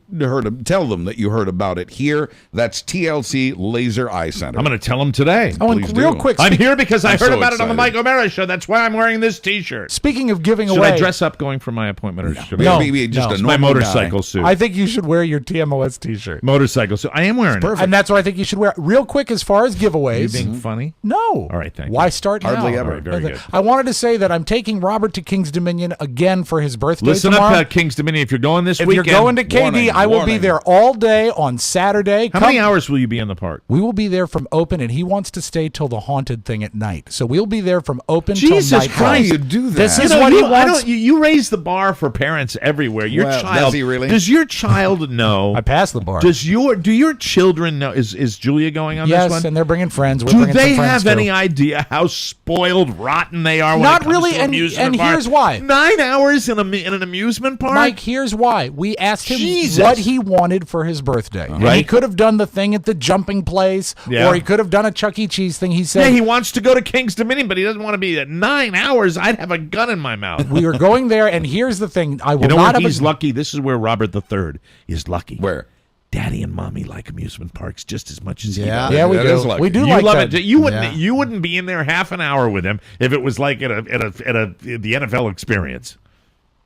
tell them that you heard about it here. That's TLC Laser Eye Center. I'm going to tell them today. Oh, and Please real do. quick, I'm here because I I'm heard so about it on the Mike excited. O'Mara show. That's why I'm wearing this T-shirt. speaking of giving Should away, I dress up going for my appointment, or should No. I Maybe just no. a It's my normal motorcycle guy. suit? I think you should wear your TMOS T-shirt. Motorcycle suit. I am wearing it. And that's what I think you should wear. Real quick, as far as You giveaways. being funny? No. All right, thank you. Why start Hardly now? ever. All right, very good. I wanted to say that I'm taking Robert to King's Dominion again for his birthday Listen tomorrow. up, King's Dominion. If you're going this If weekend, you're going to KD, warning, I will be warning. there all day on Saturday. how many hours will you be in the park? We will be there from open, and he wants to stay till the haunted thing at night. So we'll be there from open Jesus till night. Christ. How do you do that? This is You know, what he you- I wants. don't- you raise the bar for parents everywhere. Your Well, child. does he really? Does your child know? I passed the bar. Do your children know? Is Julia going on this Yes, one? and they're bringing friends. We're Do bringing they some friends have any too. idea how spoiled, rotten they are? When Not it comes really, to and- amusement and park? here's why. 9 hours in an amusement park. Mike, here's why. We asked him Jesus. what he wanted for his birthday. And he Right. could have done the thing at the jumping place, Yeah. or he could have done a Chuck E. Cheese thing. He said, Yeah, he wants to go to King's Dominion, but he doesn't want to be at 9 hours. I'd have a gun in my mouth. we were going there, and here's the thing. I will You know not where have he's lucky? This is where Robert III is lucky. Where? Daddy and Mommy like amusement parks just as much as he Yeah. does. Yeah, we That do. is lucky. We do You like love that. it. You wouldn't. Yeah. You wouldn't be in there half an hour with him if it was like at the NFL experience.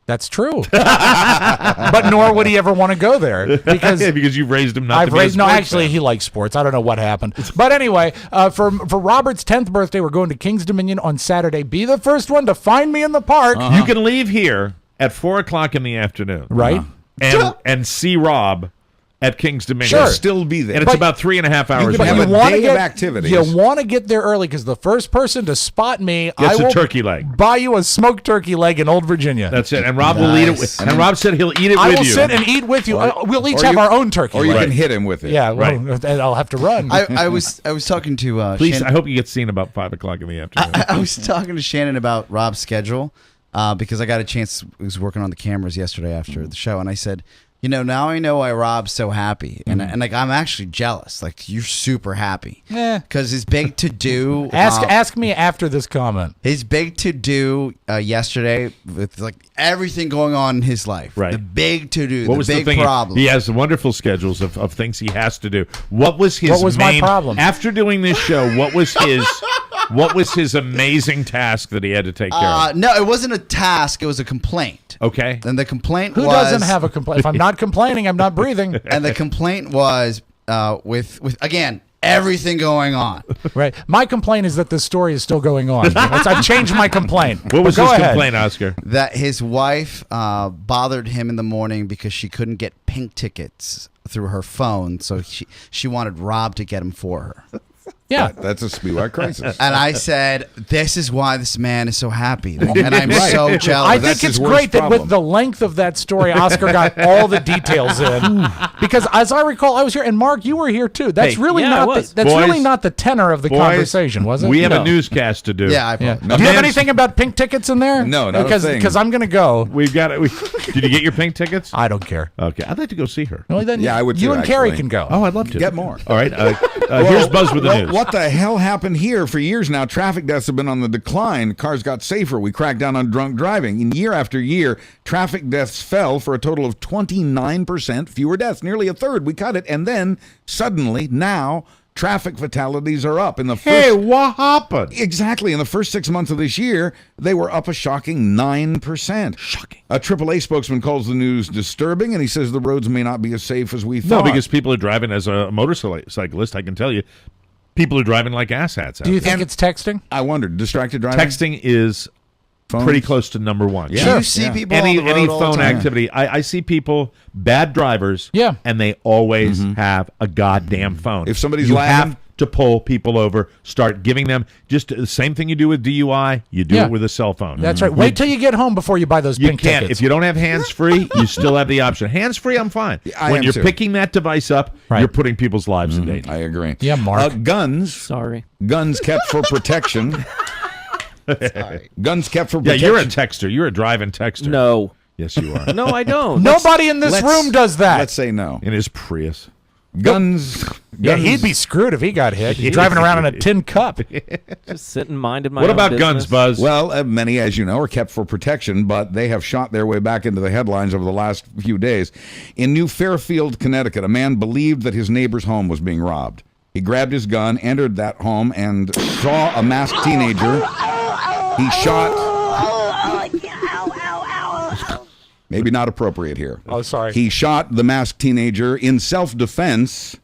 That's true. But nor would he ever want to go there because because you've raised him not I've to be raised. a No, sports actually, fan. he likes sports. I don't know what happened. But anyway, for Robert's 10th birthday, we're going to King's Dominion on Saturday. Be the first one to find me in the park. You can leave here at 4:00 in the afternoon, Right? and see Rob at King's Dominion. Sure. Still be there. And it's But- about 3.5 hours. could away. have a wanna day of activities. You want to get there early because the first person to spot me, I Gets a will turkey leg. buy you a smoked turkey leg in Old Virginia. That's it. And Rob will eat it. Nice. And Rob said he'll eat it I with will you. sit and eat with you. We'll each or have you- our own turkey Or you leg. can hit him with it. Yeah, well, Right. and I'll have to run. I was talking to Please, Shannon, I hope you get seen about 5:00 in the afternoon. I was talking to Shannon about Rob's schedule because I got a chance. I was working on the cameras yesterday after the show, and I said, you know, now I know why Rob's so happy, and like I'm actually jealous. Like you're super happy Eh. because his big to do. Ask me after this comment. His big to do yesterday with like everything going on in his life. Right. The big to do. What The was big the thing? problem. He has wonderful schedules of things he has to do. What was his What was my main, problem? After doing this show, what was his amazing task that he had to take care of? No, it wasn't a task. It was a complaint. Okay. And the complaint Who was doesn't have a complaint? If I'm not complaining, I'm not breathing. and the complaint was with again everything going on. Right. My complaint is that this story is still going on. I've changed my complaint. What was But his go ahead. complaint, Oscar? That his wife bothered him in the morning because she couldn't get pink tickets through her phone, so she wanted Rob to get them for her. Yeah. That's a speedway crisis. And I said, this is why this man is so happy. And I'm Right. so jealous. I That's think it's his worst great that with problem. the length of that story, Oscar got all the details in. Because as I recall, I was here, and Mark, you were here too. That's Hey, really yeah, I not was. that's Boys- really not the tenor of the Boys, conversation, was it? We have No. a newscast to do. Yeah, I Yeah. probably. Do you have man's- anything about pink tickets in there? No, not a because thing. because I'm going to go. We've got it. Did you get your pink tickets? I don't care. Okay, I'd like to go see her. Well, then Yeah, I would You too, and Carrie actually. can go. Oh, I'd love to. Get more. All right. Here's Buzz with the Well, news. what the hell happened here? For years now, traffic deaths have been on the decline. Cars got safer. We cracked down on drunk driving. And year after year, traffic deaths fell for a total of 29% fewer deaths, nearly a third. We cut it. And then suddenly, now, traffic fatalities are up. In the Hey, first, what happened? exactly, in the first 6 months of this year, they were up a shocking 9%. Shocking. A AAA spokesman calls the news disturbing, and he says the roads may not be as safe as we No, thought. because people are driving as a motorcyclist. I can tell you, people are driving like asshats. Do you out there. think it's texting? I wondered, distracted driving? Texting is pretty close to number one. Yeah. Do you see people on the road any all the phone time? activity? I see people, bad drivers, and they always have a goddamn phone. If somebody's you laughing, have to pull people over, start giving them just the same thing you do with DUI. You do it with a cell phone. That's right. Wait till you get home before you buy those You pink can't. tickets. If you don't have hands free, you still have the option. Hands free, I'm fine. I when am you're too. picking that device up, you're putting people's lives in danger. I agree. Yeah, Mark. Guns. Sorry. Guns kept for protection. Guns kept for Yeah, protection. you're a texter. You're a driving texter. No. Yes, you are. No, I don't. Nobody in this room does that. Let's say no. In his Prius. Guns. Yeah, he'd be screwed if he got hit. He's driving around in a tin cup. Just sit and minded my What own about business. guns, Buzz? Well, many, as you know, are kept for protection, but they have shot their way back into the headlines over the last few days. In New Fairfield, Connecticut, a man believed that his neighbor's home was being robbed. He grabbed his gun, entered that home, and saw a masked teenager. He shot... Maybe not appropriate here. Oh, sorry. He shot the masked teenager in self-defense.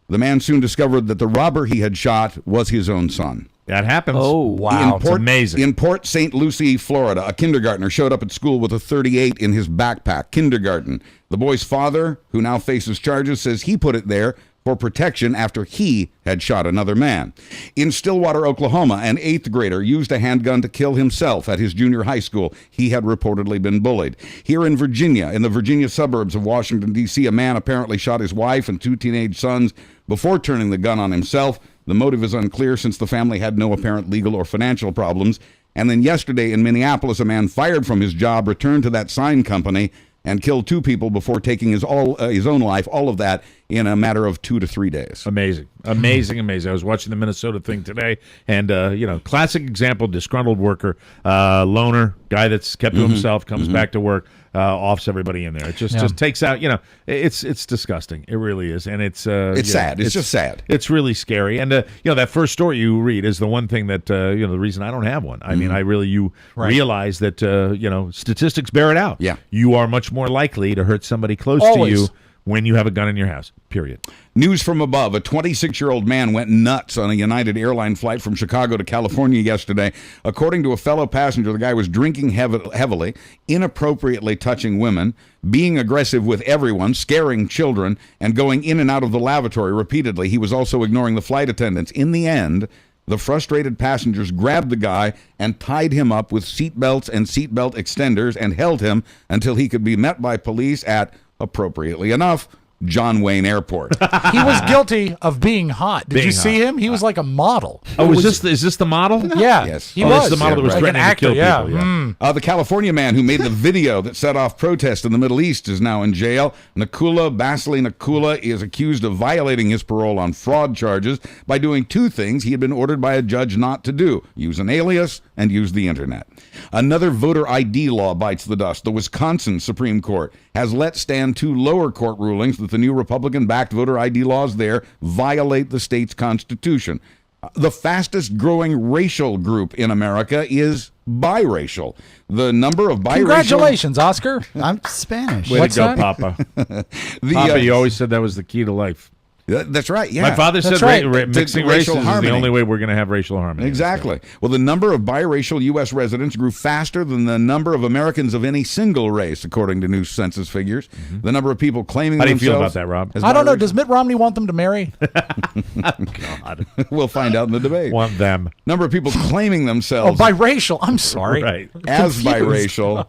The man soon discovered that the robber he had shot was his own son. That happens. Oh, wow. It's amazing. In Port St. Lucie, Florida, a kindergartner showed up at school with a .38 in his backpack. Kindergarten. The boy's father, who now faces charges, says he put it there for protection after he had shot another man. In Stillwater, Oklahoma, an 8th grader used a handgun to kill himself at his junior high school. He had reportedly been bullied. Here in Virginia, in the Virginia suburbs of Washington, D.C., a man apparently shot his wife and 2 teenage sons before turning the gun on himself. The motive is unclear since the family had no apparent legal or financial problems. And then yesterday in Minneapolis, a man fired from his job returned to that sign company and killed 2 people before taking his own life, all of that in a matter of 2 to 3 days. Amazing. Amazing. I was watching the Minnesota thing today, and, classic example, disgruntled worker, loner, guy that's kept to himself, comes back to work, offs everybody in there. It just takes out, it's disgusting. It really is. And it's sad. It's just sad. It's really scary. And, that first story you read is the one thing that, the reason I don't have one. I mean, you realize that, statistics bear it out. Yeah. You are much more likely to hurt somebody close Always. to you when you have a gun in your house, period. News from above. A 26-year-old man went nuts on a United Airline flight from Chicago to California yesterday. According to a fellow passenger, the guy was drinking heavily, inappropriately touching women, being aggressive with everyone, scaring children, and going in and out of the lavatory repeatedly. He was also ignoring the flight attendants. In the end, the frustrated passengers grabbed the guy and tied him up with seatbelts and seatbelt extenders and held him until he could be met by police at, appropriately enough, John Wayne Airport. He was guilty of being hot. Did Being you see hot. him? He was like a model. Oh, is this the model? Yeah. Yes. He Oh, was. that's the model that was like an threatening actor, to kill people. Yeah. The California man who made the video that set off protests in the Middle East is now in jail. Basili Nakula is accused of violating his parole on fraud charges by doing 2 things he had been ordered by a judge not to do: use an alias and use the internet. Another voter ID law bites the dust. The Wisconsin Supreme Court has let stand 2 lower court rulings that the new Republican-backed voter ID laws there violate the state's constitution. The fastest growing racial group in America is biracial. The number of biracial... Congratulations, Oscar. I'm Spanish. Way What's to go, that? Papa. Papa, you always said that was the key to life. That's right, yeah. My father That's said right. mixing Racial races is harmony. the only way we're going to have racial harmony. Exactly. Well, the number of biracial U.S. residents grew faster than the number of Americans of any single race, according to new census figures. The number of people claiming How do you themselves... feel about that, Rob? as I don't know. biracial- Does Mitt Romney want them to marry? God. We'll find out in the debate. Want them. Number of people claiming Oh, themselves biracial. I'm sorry. Right. as Confused. biracial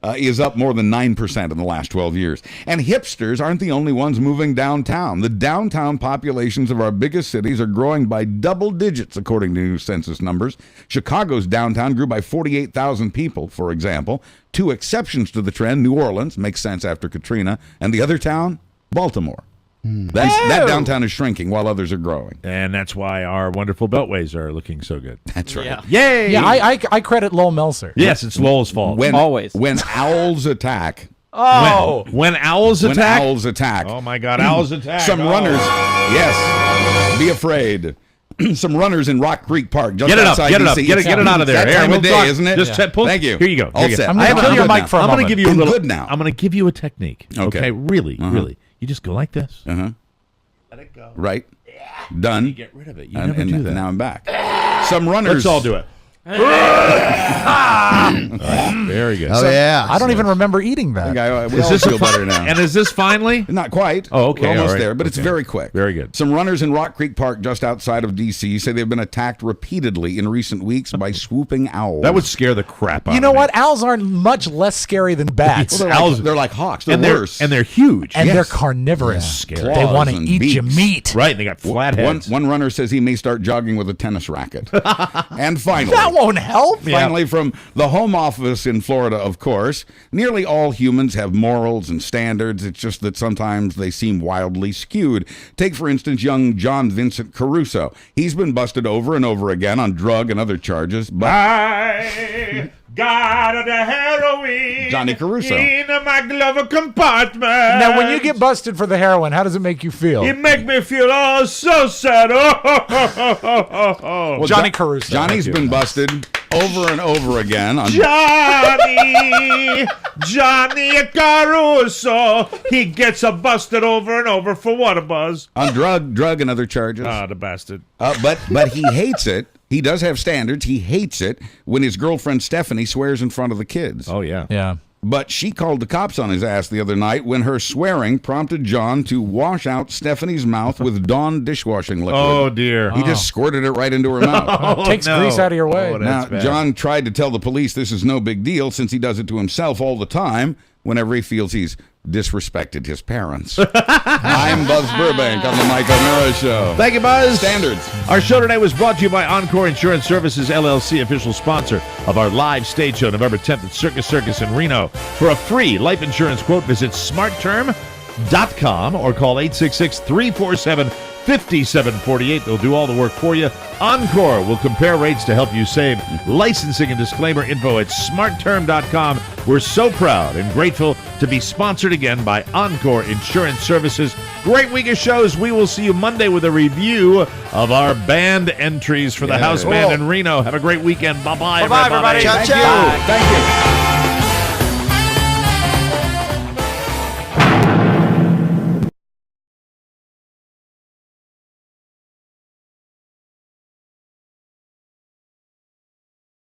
Oh. is up more than 9% in the last 12 years. And hipsters aren't the only ones moving downtown. The downtown populations of our biggest cities are growing by double digits, according to new census numbers. Chicago's downtown grew by 48,000 people, for example. 2 exceptions to the trend: New Orleans, makes sense after Katrina, and the other town, Baltimore. That downtown is shrinking while others are growing. And that's why our wonderful beltways are looking so good. That's right. Yeah. Yay! Yeah, I credit Lowell Melser. Yes, it's Lowell's fault. Always. When owls attack... Oh. When owls When attack? owls attack. Oh, my God. Owls attack. Some Oh. runners, yes, be afraid. Some runners in Rock Creek Park. Just Get it up, outside get it up, DC. get it out of there. That Here, time we'll of day, talk. isn't it? Just Thank you. Here you go. All Here you go. set. I'm gonna kill your good mic now. for a I'm going to moment. give you a I'm little. good now. I'm going to give you a technique. Okay. Really. You just go like this. Uh-huh. Let it go. Right. Done. You get rid of it. You never do that. Now I'm back. Some runners. Let's all do it. Very good. Oh, yeah. I don't even remember eating that. We all feel better now. And is this finally? Not quite. Oh, okay. We're almost all right. there, but it's very quick. Very good. Some runners in Rock Creek Park just outside of D.C. say they've been attacked repeatedly in recent weeks by swooping owls. That would scare the crap out of me. You know what? Owls aren't much less scary than bats. Well, they're like hawks. They're worse. And they're huge. And they're carnivorous. Scary. They want to Claws and eat your beaks. meat. Right, and they got flat heads. One runner says he may start jogging with a tennis racket. And finally, That won't help. Finally, from the Home Office in Florida, of course, nearly all humans have morals and standards. It's just that sometimes they seem wildly skewed. Take, for instance, young John Vincent Caruso. He's been busted over and over again on drug and other charges. But I got the heroin Johnny Caruso. in my glove compartment. Now, when you get busted for the heroin, how does it make you feel? It make me feel so sad. Well, Johnny Caruso. Johnny's been busted over and over again on Johnny Caruso. He gets busted over and over for what, a buzz? on drug and other charges. The bastard. But he hates it. He does have standards. He hates it when his girlfriend Stephanie swears in front of the kids. Oh, yeah. Yeah. But she called the cops on his ass the other night when her swearing prompted John to wash out Stephanie's mouth with Dawn dishwashing liquid. Oh, dear. He just squirted it right into her mouth. Takes grease out of your way. Oh, Now, that's bad. John tried to tell the police this is no big deal since he does it to himself all the time whenever he feels he's disrespected his parents. I'm Buzz Burbank on the Mike O'Mara Show. Thank you, Buzz. Standards. Our show today was brought to you by Encore Insurance Services, LLC, official sponsor of our live stage show November 10th at Circus in Reno. For a free life insurance quote, visit smartterm.com or call 866-347-5748. They'll do all the work for you. Encore will compare rates to help you save. Licensing and disclaimer info at smartterm.com. We're so proud and grateful to be sponsored again by Encore Insurance Services. Great week of shows. We will see you Monday with a review of our band entries for the house band in Reno. Have a great weekend. Bye-bye, Bye-bye, everybody. Ciao, Thank ciao. you. Thank you.